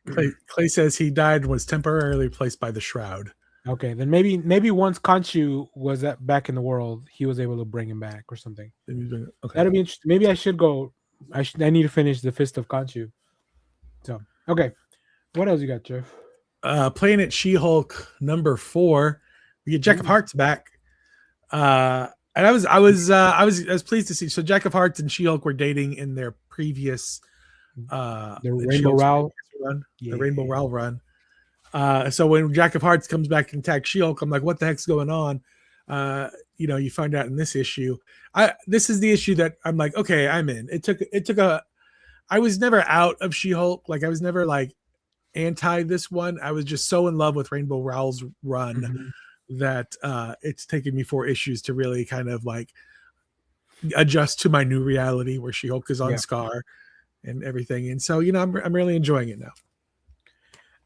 Clay says he died and was temporarily replaced by the Shroud. Okay, then maybe once Khonshu was back in the world, he was able to bring him back or something. Okay. That'd be interesting. Maybe I should go. I need to finish the Fist of Khonshu. So okay, what else you got, Jeff? Planet She-Hulk number 4. We get Jack of Hearts back. And I was pleased to see. So Jack of Hearts and She-Hulk were dating in their previous The Rainbow Rowell run, Yeah. the Rainbow Rowell run. So when Jack of Hearts comes back and attacks She-Hulk, I'm like, what the heck's going on? You find out in this issue. This is the issue that I'm like, okay, I'm in. I was never out of She-Hulk. Like I was never like anti this one. I was just so in love with Rainbow Rowell's run that it's taken me 4 issues to really kind of like adjust to my new reality where She-Hulk is on Scar and everything. And so, I'm really enjoying it now.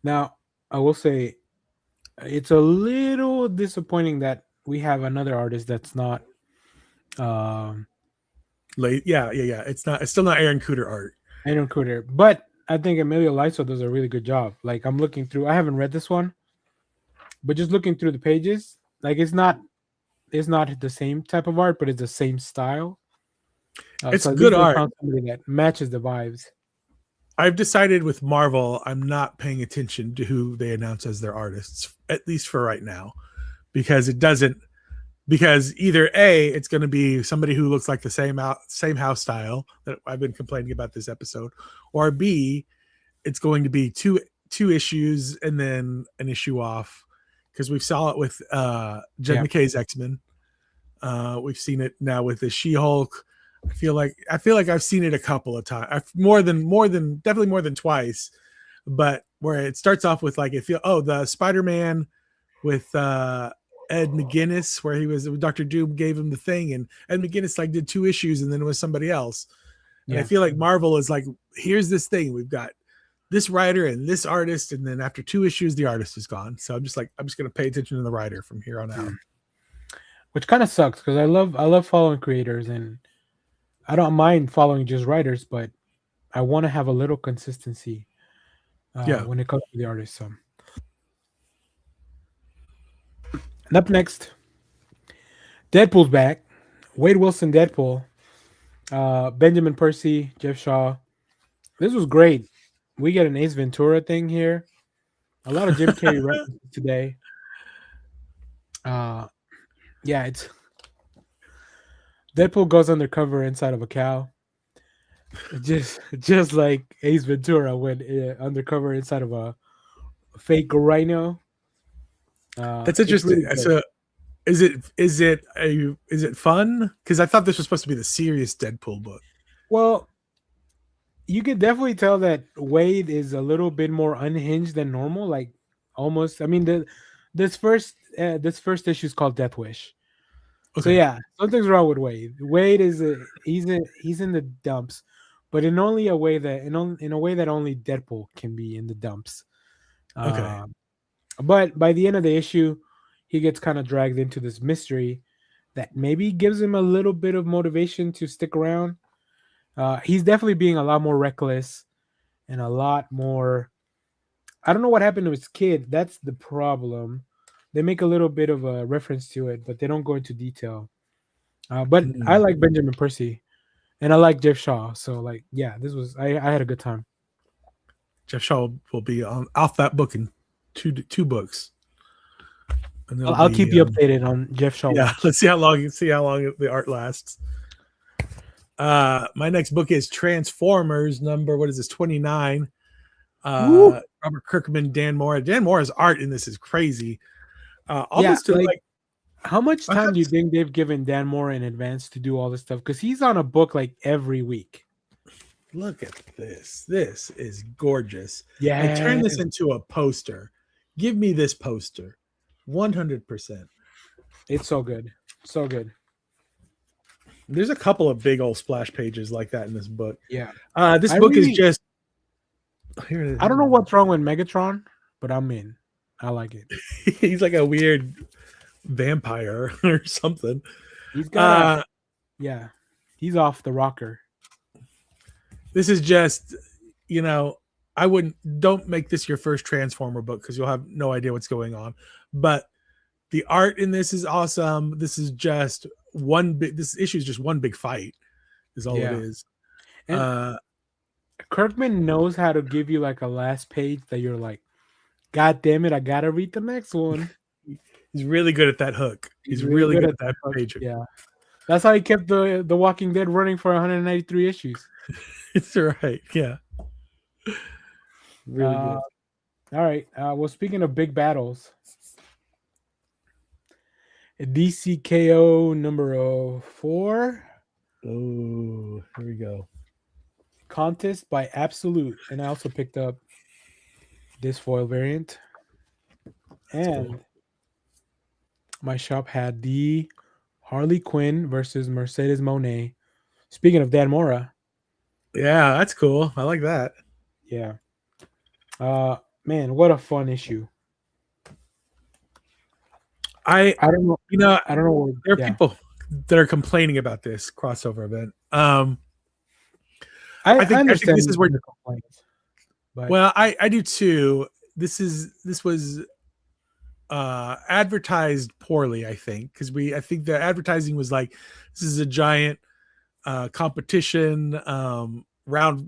Now, I will say it's a little disappointing that we have another artist that's not Late. Yeah. It's still not Aaron Cooter art. Aaron Cooter, but I think Emilio Laiso does a really good job. Like I'm looking through, I haven't read this one, but just looking through the pages, like it's not the same type of art, but it's the same style. It's so good art. Found somebody that matches the vibes. I've decided with Marvel, I'm not paying attention to who they announce as their artists, at least for right now, because either A, it's going to be somebody who looks like the same house style that I've been complaining about this episode, or B, it's going to be two issues and then an issue off, because we saw it with Jed McKay's X-Men. We've seen it now with the She-Hulk. I feel like I've seen it a couple of times, definitely more than twice, but where it starts off with like the Spider-Man with Ed McGuinness, where he was Dr. Doom gave him the thing, and Ed McGuinness like did 2 issues and then it was somebody else. And I feel like Marvel is like, here's this thing, we've got this writer and this artist, and then after 2 issues the artist is gone. So I'm just going to pay attention to the writer from here on out. Which kind of sucks, because I love following creators, and I don't mind following just writers, but I want to have a little consistency when it comes to the artist. So, and up next, Deadpool's back. Wade Wilson Deadpool. Benjamin Percy, Jeff Shaw. This was great. We get an Ace Ventura thing here. A lot of Jim Carrey references today. It's Deadpool goes undercover inside of a cow. Just like Ace Ventura went undercover inside of a fake rhino. That's interesting. Really So is it fun? Because I thought this was supposed to be the serious Deadpool book. Well, you can definitely tell that Wade is a little bit more unhinged than normal. Like almost. I mean, this first issue is called Death Wish. Okay. So something's wrong with Wade. Wade is he's in the dumps, but in only a way that in a way that only Deadpool can be in the dumps. Okay. But by the end of the issue, he gets kind of dragged into this mystery that maybe gives him a little bit of motivation to stick around. He's definitely being a lot more reckless and a lot more. I don't know what happened to his kid. That's the problem. They make a little bit of a reference to it, but they don't go into detail. But I like Benjamin Percy, and I like Jeff Shaw. So, like, yeah, this was I had a good time. Jeff Shaw will be off that book in two books. And I'll keep you updated on Jeff Shaw. Yeah, Watch. let's see how long the art lasts. My next book is Transformers number, what is this, 29. Robert Kirkman, Dan Mora. Dan Mora's art in this is crazy. Almost to like how much time do you think they've given Dan Mora in advance to do all this stuff? Because he's on a book like every week. Look at this. This is gorgeous. Yeah. I turned this into a poster. Give me this poster. 100%. It's so good. So good. There's a couple of big old splash pages like that in this book. Yeah. This book is just. Here it is. I don't know what's wrong with Megatron, but I'm in. I like it. He's like a weird vampire or something. He's got yeah. He's off the rocker. This is just, don't make this your first Transformer book because you'll have no idea what's going on. But the art in this is awesome. This is just this issue is just one big fight is all it is. And Kirkman knows how to give you like a last page that you're like, God damn it, I gotta read the next one. He's really good at that hook. He's really good at that page. Yeah. That's how he kept the Walking Dead running for 193 issues. It's right. Yeah. Really good. All right. Well, speaking of big battles, DCKO number 4. Oh, here we go. Contest by Absolute. And I also picked up this foil variant. And my shop had the Harley Quinn versus Mercedes Monet. Speaking of Dan Mora. Yeah, that's cool. I like that. Yeah. Man, what a fun issue. I don't know. I don't know. There are people that are complaining about this crossover event. I think this is where the complaints. But well, I do too. This was advertised poorly, I think, because I think the advertising was like, this is a giant competition round,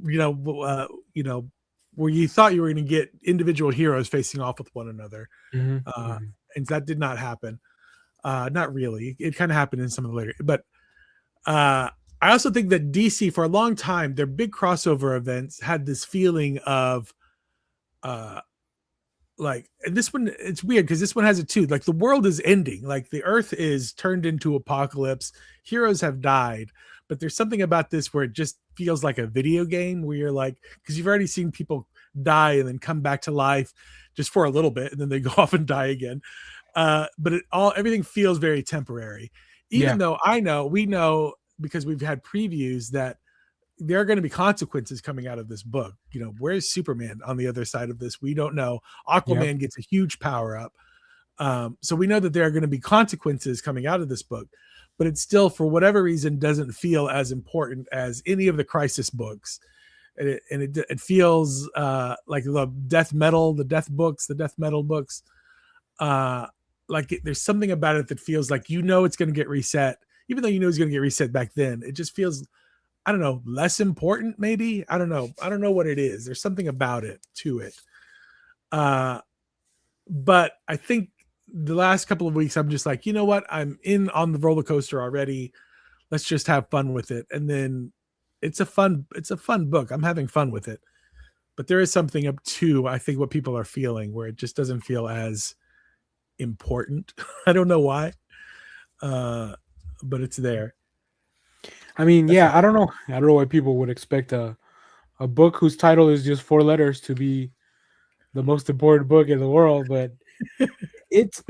where you thought you were going to get individual heroes facing off with one another. And that did not happen. Not really. It kind of happened in some of the later, but I also think that DC for a long time, their big crossover events had this feeling of like, and this one, it's weird because this one has it too. Like the world is ending, like the earth is turned into apocalypse. Heroes have died, but there's something about this where it just feels like a video game where you're like, because you've already seen people die and then come back to life just for a little bit and then they go off and die again. But everything feels very temporary, even though we know because we've had previews that there are going to be consequences coming out of this book. Where's Superman on the other side of this? We don't know. Aquaman gets a huge power up. So we know that there are going to be consequences coming out of this book, but it still, for whatever reason, doesn't feel as important as any of the Crisis books. And it feels like the death metal books. There's something about it that feels like, it's going to get reset, even though it's going to get reset back then. It just feels, I don't know, less important maybe. I don't know what it is. There's something about it to it. But I think the last couple of weeks I'm just like, you know what? I'm in on the roller coaster already. Let's just have fun with it. And then it's a fun book. I'm having fun with it. But there is something up to, I think, what people are feeling where it just doesn't feel as important. I don't know why. But it's there. I mean, I don't know why people would expect a book whose title is just 4 letters to be the most important book in the world, but it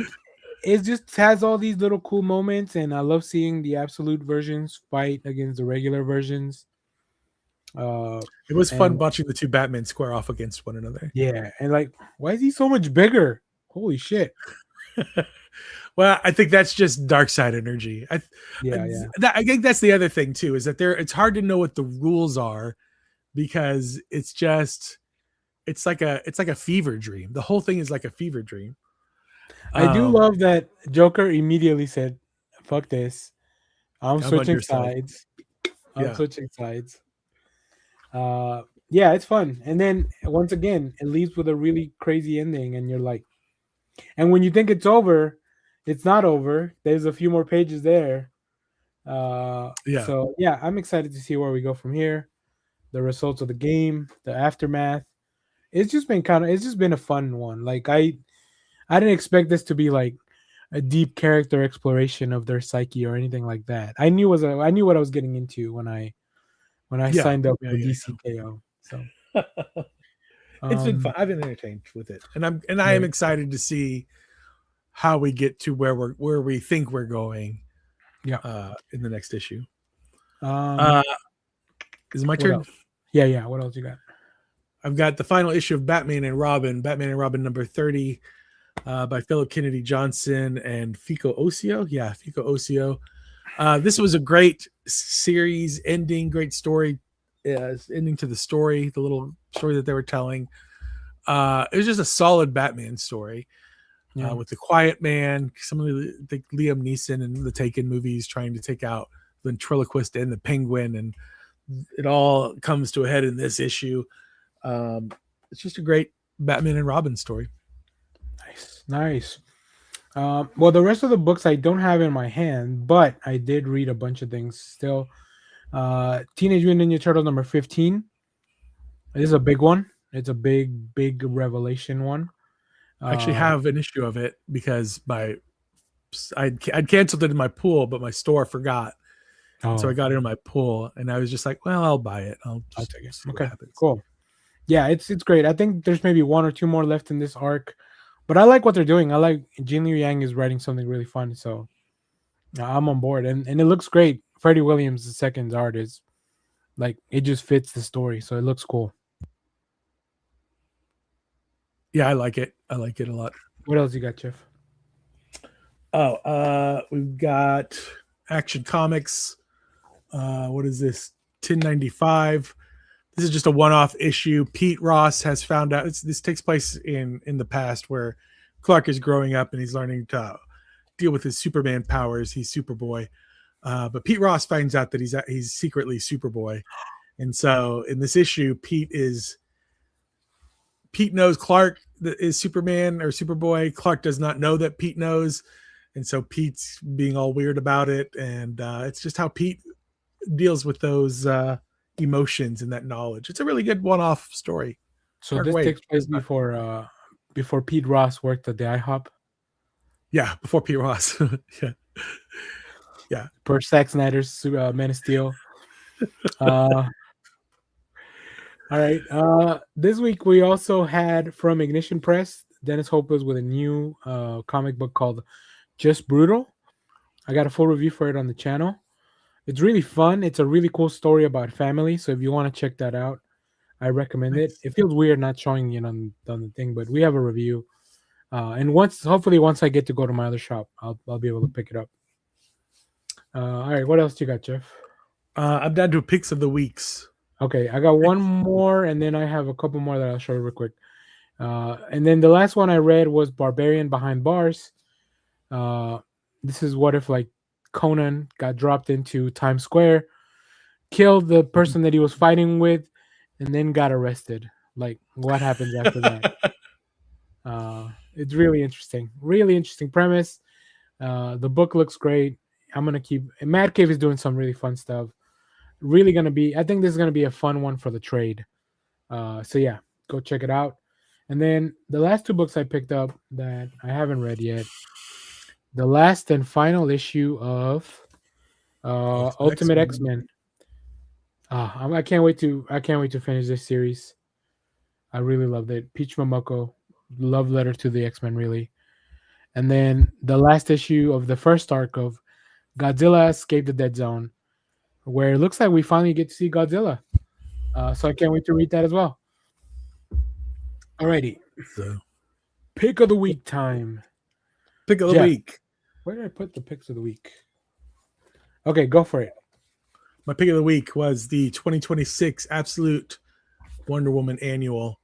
just has all these little cool moments, and I love seeing the Absolute versions fight against the regular versions. It was fun And watching the two Batmen square off against one another. yeah, and like, why is he so much bigger? Holy shit! Well, I think that's just dark side energy. Yeah. I think that's the other thing too, is that it's hard to know what the rules are because it's like a fever dream. The whole thing is like a fever dream. I do love that Joker immediately said, "Fuck this! I'm on switching your side." sides. I'm Yeah. switching sides." Yeah, it's fun. And then once again, it leaves with a really crazy ending, and you're like, and when you think it's over, it's not over. There's a few more pages there. Yeah. So yeah, I'm excited to see where we go from here. The results of the game, the aftermath. It's just been a fun one. Like I didn't expect this to be like a deep character exploration of their psyche or anything like that. I knew what I was getting into when I Yeah. signed up Yeah, for yeah, DCKO. So It's been fun. I've been entertained with it, and I am right. excited to see how we get to where we think we're going. Yeah. In the next issue. Um, Is it my what turn? else? Yeah. What else you got? I've got the final issue of Batman and Robin number 30, by Philip Kennedy Johnson and Fico Ocio. Yeah, Fico Ocio. This was a great series ending, great story, ending to the story, the little story that they were telling. It was just a solid Batman story. Yeah. With the Quiet Man, some of the Liam Neeson and the Taken movies trying to take out the ventriloquist and the Penguin, and it all comes to a head in this issue. It's just a great Batman and Robin story. Nice. Well, the rest of the books I don't have in my hand, but I did read a bunch of things still. Teenage Mutant Ninja Turtles number 15. This is a big one. It's a big revelation one. I actually have an issue of it because I'd canceled it in my pool, but my store forgot. So I got it in my pool, and I was just like, well, I'll buy it. I'll take it. see what Okay, happens. cool. Yeah, it's great. I think there's maybe one or two more left in this arc, but I like what they're doing. I like Jin Liu Yang is writing something really fun, so I'm on board, and it looks great. Freddie Williams, the second's art is like it just fits the story, so it looks cool. Yeah, I like it. I like it a lot. What else you got, Jeff? We've got Action Comics. What is this? 1095. This is just a one-off issue. Pete Ross has found out this takes place in the past, where Clark is growing up and he's learning to deal with his Superman powers. He's Superboy, but Pete Ross finds out that he's secretly Superboy, and so in this issue, Pete knows Clark is Superman or Superboy. Clark does not know that Pete knows, and so Pete's being all weird about it, and it's just how Pete deals with those emotions and that knowledge. It's a really good one-off story. So this takes place before Pete Ross worked at the IHOP. Yeah, before Pete Ross. Yeah. Per Zack Snyder's Man of Steel. All right. This week we also had from Ignition Press, Dennis Hopeless with a new comic book called Just Brutal. I got a full review for it on the channel. It's really fun. It's a really cool story about family. So if you want to check that out, I recommend it. It feels weird not showing it on the thing, but we have a review. And hopefully once I get to go to my other shop, I'll be able to pick it up. All right. What else you got, Jeff? I'm down to picks of the weeks. Okay, I got one more, and then I have a couple more that I'll show you real quick. And then the last one I read was Barbarian Behind Bars. This is what if like Conan got dropped into Times Square, killed the person that he was fighting with, and then got arrested. Like, what happens after that? It's really interesting. Really interesting premise. The book looks great. I'm gonna keep. Mad Cave is doing some really fun stuff. Really gonna be. I think this is gonna be a fun one for the trade. So yeah, go check it out. And then the last two books I picked up that I haven't read yet. The last and final issue of Ultimate X-Men. I can't wait to finish this series. I really loved it. Peach Momoko, love letter to the X-Men, really. And then the last issue of the first arc of Godzilla Escape the Dead Zone, where it looks like we finally get to see Godzilla. So I can't wait to read that as well. Alrighty, So, pick of the week time. pick of the Jeff. week. Where did I put the picks of the week? Okay, go for it. My pick of the week was the 2026 Absolute Wonder Woman Annual.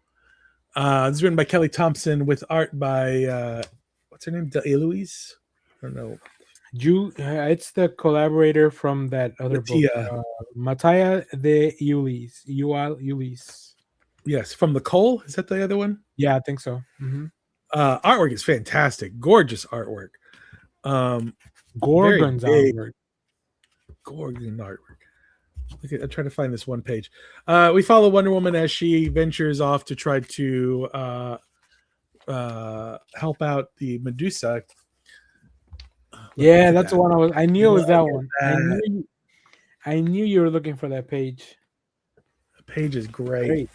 This is written by Kelly Thompson with art by what's her name? Eloise? I don't know. It's the collaborator from that other Mattia. book, Mattia de Ulis. Yes, from the Cole. Is that the other one? Yeah, I think so. Artwork is fantastic. Gorgeous artwork. Gorgon's big. artwork. Gorgon artwork. I'm trying to find this one page. We follow Wonder Woman as she ventures off to try to help out the Medusa. Yeah, that's the one I knew it was that one. That. I knew you were looking for that page. The page is great.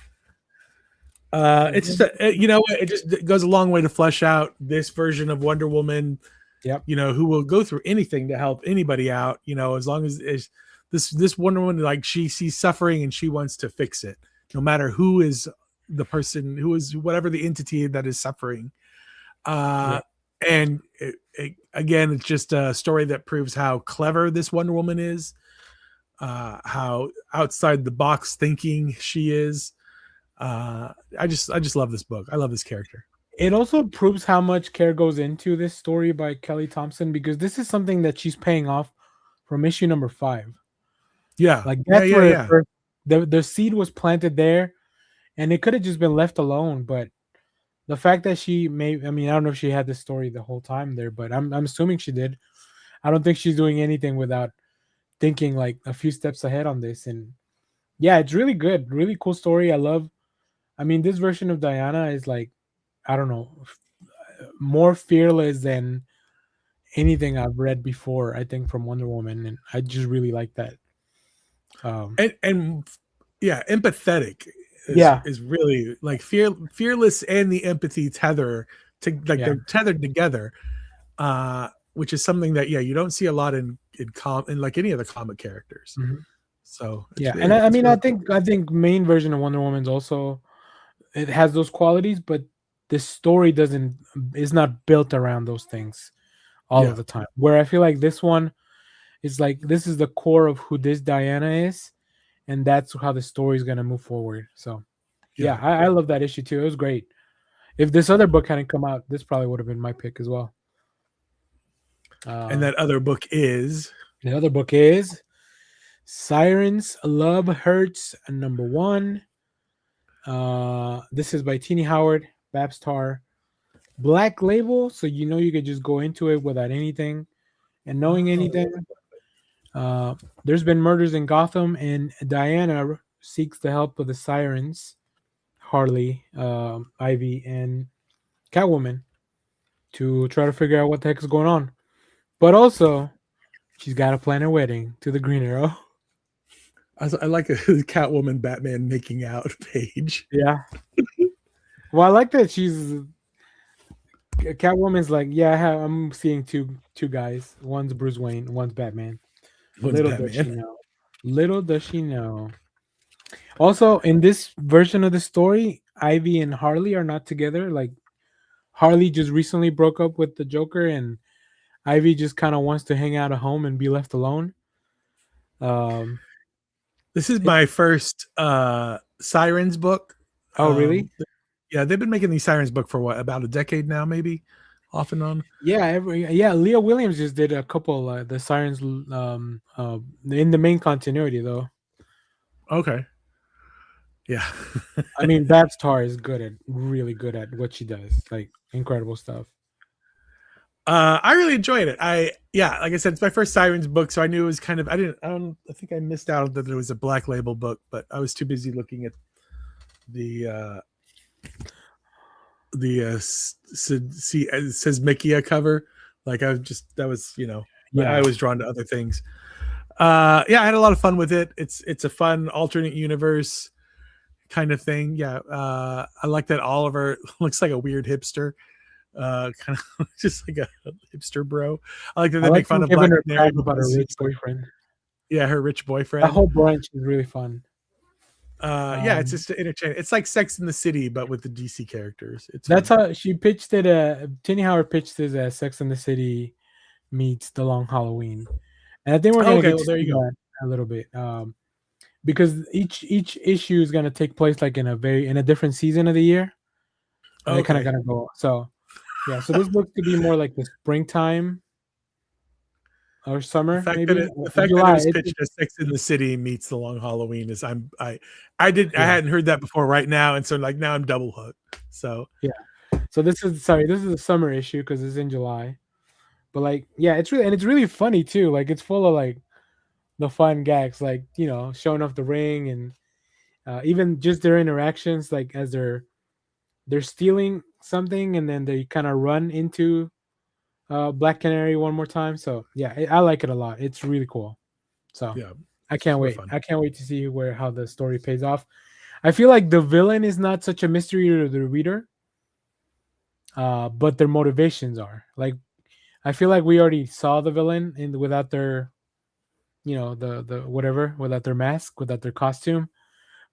It's just it just goes a long way to flesh out this version of Wonder Woman. Yep. Who will go through anything to help anybody out. As long as this Wonder Woman, like, she sees suffering and she wants to fix it, no matter who is the person, who is whatever the entity that is suffering. And again, it's just a story that proves how clever this Wonder Woman is, how outside the box thinking she is. I just love this book. I love this character. It also proves how much care goes into this story by Kelly Thompson, because this is something that she's paying off from issue number 5. Yeah, like that's where the seed was planted there, and it could have just been left alone. But the fact that I don't know if she had this story the whole time there, but I'm assuming she did. I don't think she's doing anything without thinking like a few steps ahead on this. And yeah, it's really good, really cool story. This version of Diana is like, I don't know, more fearless than anything I've read before, I think, from Wonder Woman, and I just really like that. Empathetic is really like fearless, and the empathy they're tethered together, which is something that you don't see a lot in like any of the comic characters. Mm-hmm. So I think main version of Wonder Woman's also, it has those qualities, but the story is not built around those things all of the time. Where I feel like this one is like, this is the core of who this Diana is, and that's how the story is gonna move forward. So I love that issue too. It was great. If this other book hadn't come out, this probably would have been my pick as well. And that other book is Sirens Love Hurts #1. This is by Tini Howard, Babstar, Black Label, so you could just go into it without anything and knowing anything. There's been murders in Gotham, and Diana seeks the help of the Sirens, Harley, Ivy, and Catwoman, to try to figure out what the heck is going on. But also, she's got to plan her wedding to the Green Arrow. I like a Catwoman Batman making out page. Yeah. Well, I like that Catwoman's like, I'm seeing two guys. One's Bruce Wayne, one's Batman. Little does she know. Also, in this version of the story, Ivy and Harley are not together. Like, Harley just recently broke up with the Joker, and Ivy just kind of wants to hang out at home and be left alone. This is my first Sirens book. Oh, really? Yeah, they've been making these Sirens book for about a decade now, maybe, off and on. Yeah, Leah Williams just did a couple the Sirens in the main continuity though. Okay. Yeah. Babstar is really good at what she does. Like, incredible stuff. I really enjoyed it. Like I said, it's my first Sirens book, so I knew it was kind of, I think I missed out that there was a Black Label book, but I was too busy looking at the it says Mickey cover. Like, I was drawn to other things. I had a lot of fun with it. It's a fun alternate universe kind of thing. I like that Oliver looks like a weird hipster. Kind of just like a hipster bro. I like that they make fun of Black Canary about her rich boyfriend. Yeah, her rich boyfriend. That whole branch is really fun. Yeah, it's just interchange. It's like Sex in the City, but with the DC characters. It's That's fun. how she pitched it. Tini Howard pitched it as Sex in the City meets The Long Halloween, and I think we're gonna Okay, get well, there you go. that a little bit, because each issue is gonna take place like in a different season of the year. And they kind of Okay. gonna go. So yeah, so this looks to be more like the springtime or summer, The fact maybe. that it July. was pitched as Sex in the City meets The Long Halloween is I hadn't heard that before right now, and so like now I'm double hooked. So So this is a summer issue because it's in July. But like, yeah, it's really funny too. Like it's full of like the fun gags, like showing off the ring and even just their interactions, like as they're stealing something and then they kind of run into Black Canary one more time. So yeah, I like it a lot. It's really cool. So yeah, I can't super wait. fun. I can't wait to see how the story pays off. I feel like the villain is not such a mystery to the reader, but their motivations are. Like, I feel like we already saw the villain without their, the whatever, without their mask, without their costume,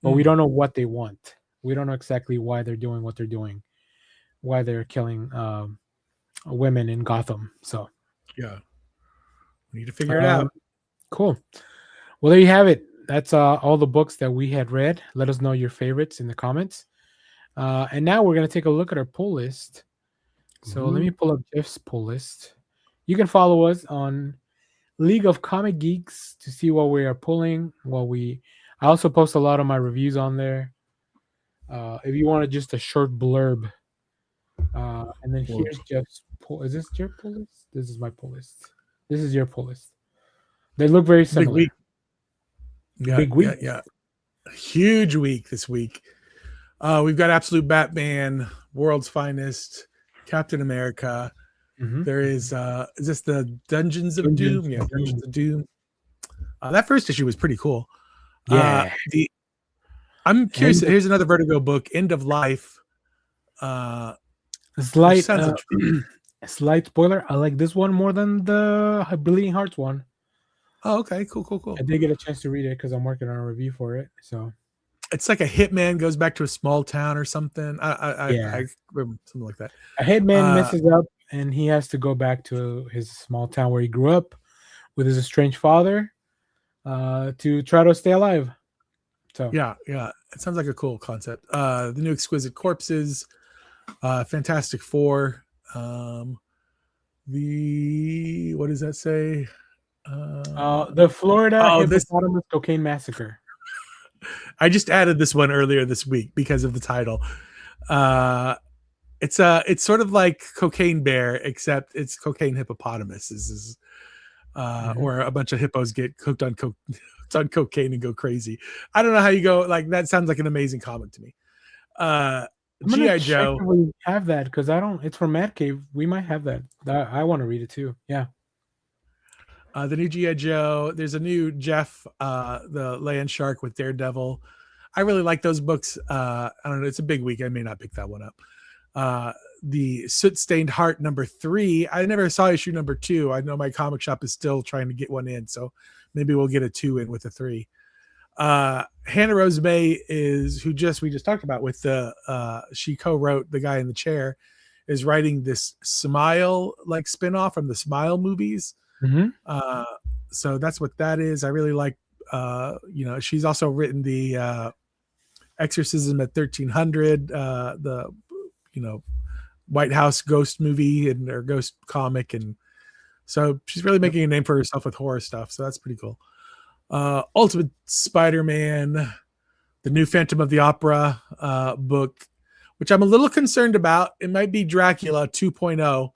but we don't know what they want. We don't know exactly why they're doing what they're doing, why they're killing women in Gotham. So Yeah, we need to figure it out. Cool. Well, there you have it. That's all the books that we had read. Let us know your favorites in the comments. And now we're going to take a look at our pull list. So let me pull up Jeff's pull list. You can follow us on League of Comic Geeks to see what we are pulling. I also post a lot of my reviews on there. If you want just a short blurb. And then here's Jeff's pull. Is this your pull list? This is my pull list. This is your pull list. They look very similar. Big week. Yeah, Big week. Yeah. Huge week this week. We've got Absolute Batman, World's Finest, Captain America. There is this the Dungeons of Doom? Yeah, Dungeons of Doom. That first issue was pretty cool. Yeah. I'm curious. Here's another Vertigo book, End of Life. Slight spoiler. I like this one more than the Bleeding Hearts one. Oh, okay, cool. I did get a chance to read it because I'm working on a review for it. So it's like a hitman goes back to a small town or something. I remember something like that. A hitman messes up and he has to go back to his small town where he grew up with his estranged father to try to stay alive. So yeah, it sounds like a cool concept. The new Exquisite Corpses, Fantastic Four. What does that say? The Florida Hippopotamus Cocaine Massacre. I just added this one earlier this week because of the title. It's sort of like Cocaine Bear, except it's Cocaine Hippopotamus. Or a bunch of hippos get hooked on cocaine and go crazy. I don't know how you go. Like that sounds like an amazing comic to me. G.I. Joe. We have that because I don't. It's from Mad Cave. We might have that. I want to read it too. Yeah. The new G.I. Joe. There's a new Jeff, the Land Shark with Daredevil. I really like those books. I don't know. It's a big week. I may not pick that one up. The Soot Stained Heart #3. I never saw issue #2. I know my comic shop is still trying to get one in, so maybe we'll get a 2 in with a 3. Hannah Rose May we just talked about with the she co-wrote The Guy in the Chair, is writing this Smile like spinoff from the Smile movies. So that's what that is. I really like she's also written the Exorcism at 1300, the White House ghost movie or ghost comic, and so she's really making a name for herself with horror stuff, so that's pretty cool. Ultimate Spider-Man, the new Phantom of the Opera book, which I'm a little concerned about. It might be Dracula 2.0.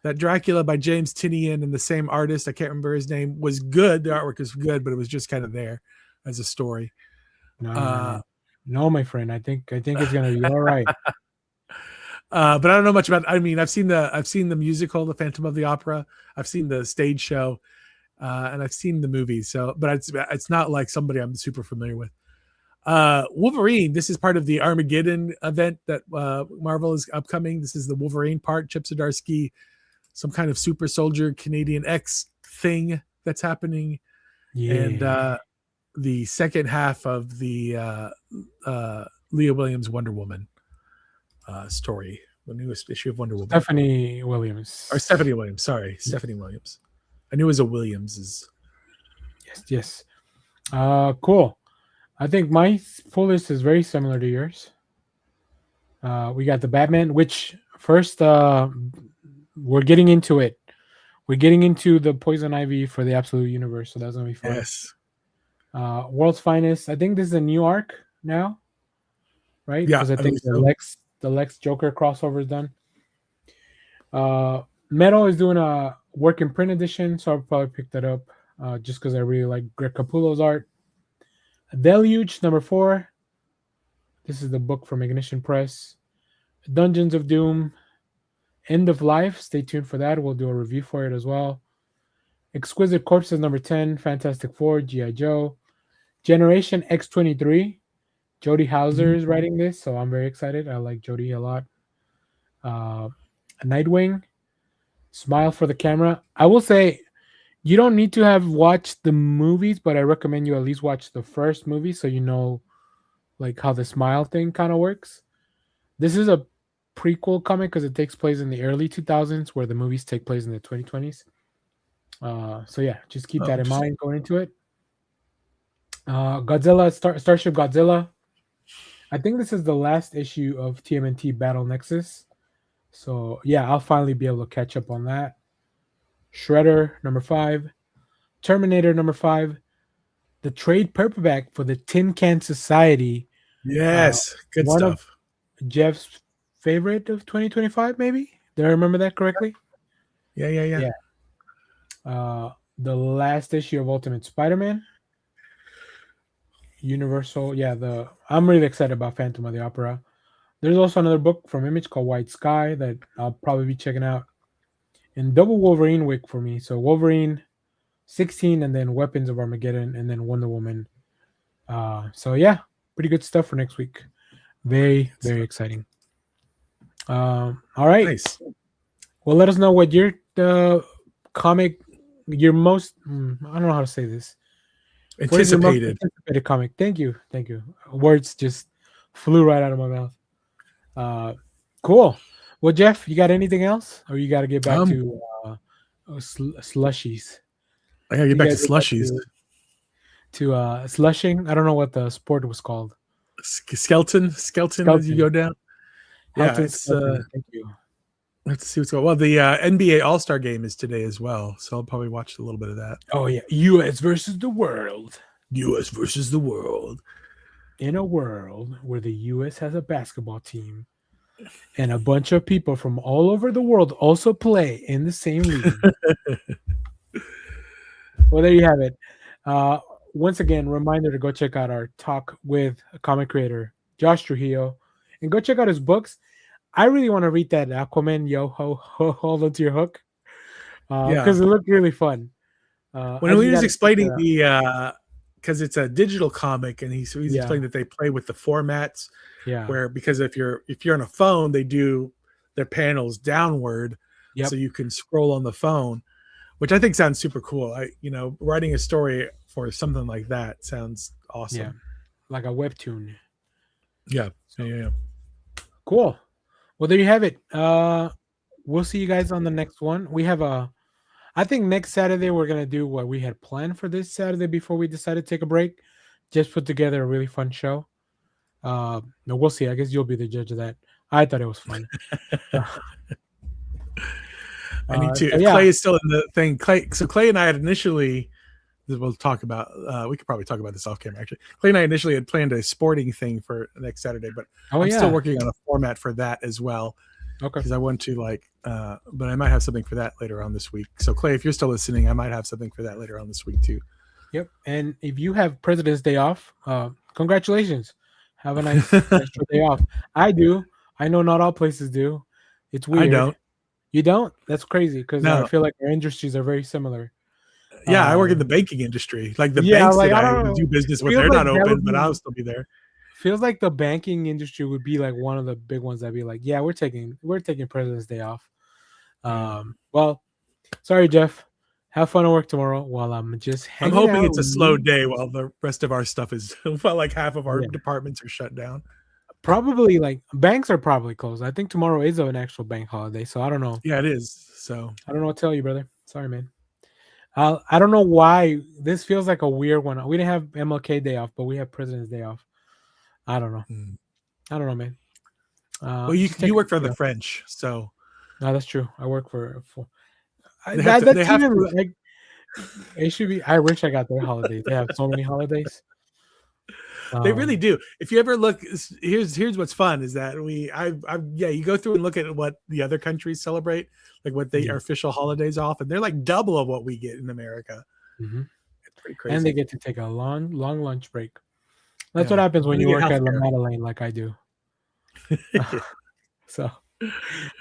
That Dracula by James Tinian and the same artist, I can't remember his name, was good. The artwork is good, but it was just kind of there as a story. No, my friend. I think it's gonna be all right. But I don't know much about. I mean, I've seen the musical, The Phantom of the Opera. I've seen the stage show, and I've seen the movies. So, but it's not like somebody I'm super familiar with. Wolverine. This is part of the Armageddon event that Marvel is upcoming. This is the Wolverine part. Chip Zdarsky, some kind of super soldier Canadian X thing that's happening. Yeah. And the second half of the Leah Williams Wonder Woman story, the newest issue of Wonder Woman. Stephanie Williams. Or Stephanie Williams. Sorry, Stephanie Williams. I knew it was a Williams. Yes. Cool. I think my full list is very similar to yours. We got the Batman, which first we're getting into it. We're getting into the Poison Ivy for the Absolute Universe, so that's gonna be fun. Yes. World's Finest. I think this is a new arc now, right? Yeah, because I think so. the Lex Joker crossover is done. Metal is doing a work in print edition, so I'll probably pick that up just because I really like Greg Capullo's art. Deluge #4. This is the book from Ignition Press. Dungeons of Doom. End of Life. Stay tuned for that. We'll do a review for it as well. Exquisite Corpses #10. Fantastic Four. G.I. Joe. Generation X-23. Jody Hauser is writing this, so I'm very excited. I like Jody a lot. Nightwing. Smile for the Camera. I will say you don't need to have watched the movies, but I recommend you at least watch the first movie so you know like how the smile thing kind of works. This is a prequel comic because it takes place in the early 2000s where the movies take place in the 2020s. So yeah, just keep that in mind going into it. Godzilla, Starship Godzilla. I think this is the last issue of TMNT Battle Nexus. So yeah, I'll finally be able to catch up on that. Shredder #5. Terminator #5. The trade paperback for the Tin Can Society. Yes, good one stuff. Of Jeff's favorite of 2025, maybe? Did I remember that correctly? Yeah. The last issue of Ultimate Spider-Man. Universal. I'm really excited about Phantom of the Opera. There's also another book from Image called White Sky that I'll probably be checking out. And double Wolverine week for me. So Wolverine 16 and then Weapons of Armageddon and then Wonder Woman. So yeah, pretty good stuff for next week. Very, very exciting. All right. Nice. Well, let us know what your comic, your most, I don't know how to say this. Anticipated comic. Thank you. Words just flew right out of my mouth. Cool. Well, Jeff, you got anything else, or you got to get back to slushies? I gotta get back to slushies. To slushing. I don't know what the sport was called. Skeleton as you go down. Yeah, thank you. Let's see what's going on. Well, the NBA All-Star game is today as well, so I'll probably watch a little bit of that. Oh yeah, U.S. versus the world. U.S. versus the world. In a world where the U.S. has a basketball team and a bunch of people from all over the world also play in the same league. Well, there you have it. Once again, reminder to go check out our talk with a comic creator, Josh Trujillo, and go check out his books. I really want to read that Aquaman Yo-Ho Hold Onto Your Hook because it looked really fun. When he was explaining because it's a digital comic, and he's explaining that they play with the formats. Yeah. Where because if you're on a phone, they do their panels downward, so you can scroll on the phone, which I think sounds super cool. Writing a story for something like that sounds awesome. Yeah, like a webtoon. Yeah. Yeah. Cool. Well, there you have it. We'll see you guys on the next one. We have I think next Saturday we're gonna do what we had planned for this Saturday before we decided to take a break. Just put together a really fun show. No, we'll see. I guess you'll be the judge of that. I thought it was fun. I need to. Clay is still in the thing. Clay and I had initially. We'll talk about. We could probably talk about this off camera. Actually, Clay and I initially had planned a sporting thing for next Saturday, but I'm still working on a format for that as well. Okay. Because I want to but I might have something for that later on this week. So Clay, if you're still listening, I might have something for that later on this week too. Yep. And if you have President's Day off, congratulations. Have a nice extra day off. I do. I know not all places do. It's weird. I don't. You don't? That's crazy because No. I feel like our industries are very similar. Yeah, I work in the banking industry. Like the banks that I do business with, they're not open, but I'll still be there. Feels like the banking industry would be like one of the big ones that'd be like, yeah, we're taking President's Day off. Well, sorry, Jeff. Have fun at work tomorrow while I'm just I'm hanging hoping out it's a with slow you. day while the rest of our stuff is well, like half of our Yeah. departments are shut down. Probably like banks are probably closed. I think tomorrow is an actual bank holiday, so I don't know. Yeah, it is. So I don't know what to tell you, brother. Sorry, man. I don't know why this feels like a weird one. We didn't have MLK Day off, but we have President's Day off. I don't know. I don't know, man. well, you work for the French, so no, that's true. I work for. They have to- they have to- like, it should be. I wish I got their holidays. They have so many holidays. they really do. If you ever look, here's what's fun is that you go through and look at what the other countries celebrate, like what they are official holidays off, and they're like double of what we get in America. Mm-hmm. It's pretty crazy. And they get to take a long lunch break. That's what happens when you work at La Madeleine like I do. So,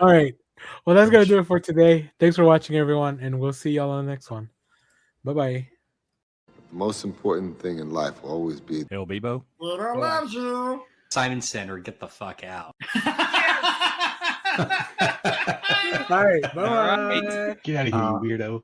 all right. Well, that's going to do it for today. Thanks for watching, everyone, and we'll see y'all on the next one. Bye-bye. The most important thing in life will always be Hey, Bebo. loves you. Simon Center, get the fuck out. All right. Bye. Get out of here, you weirdo.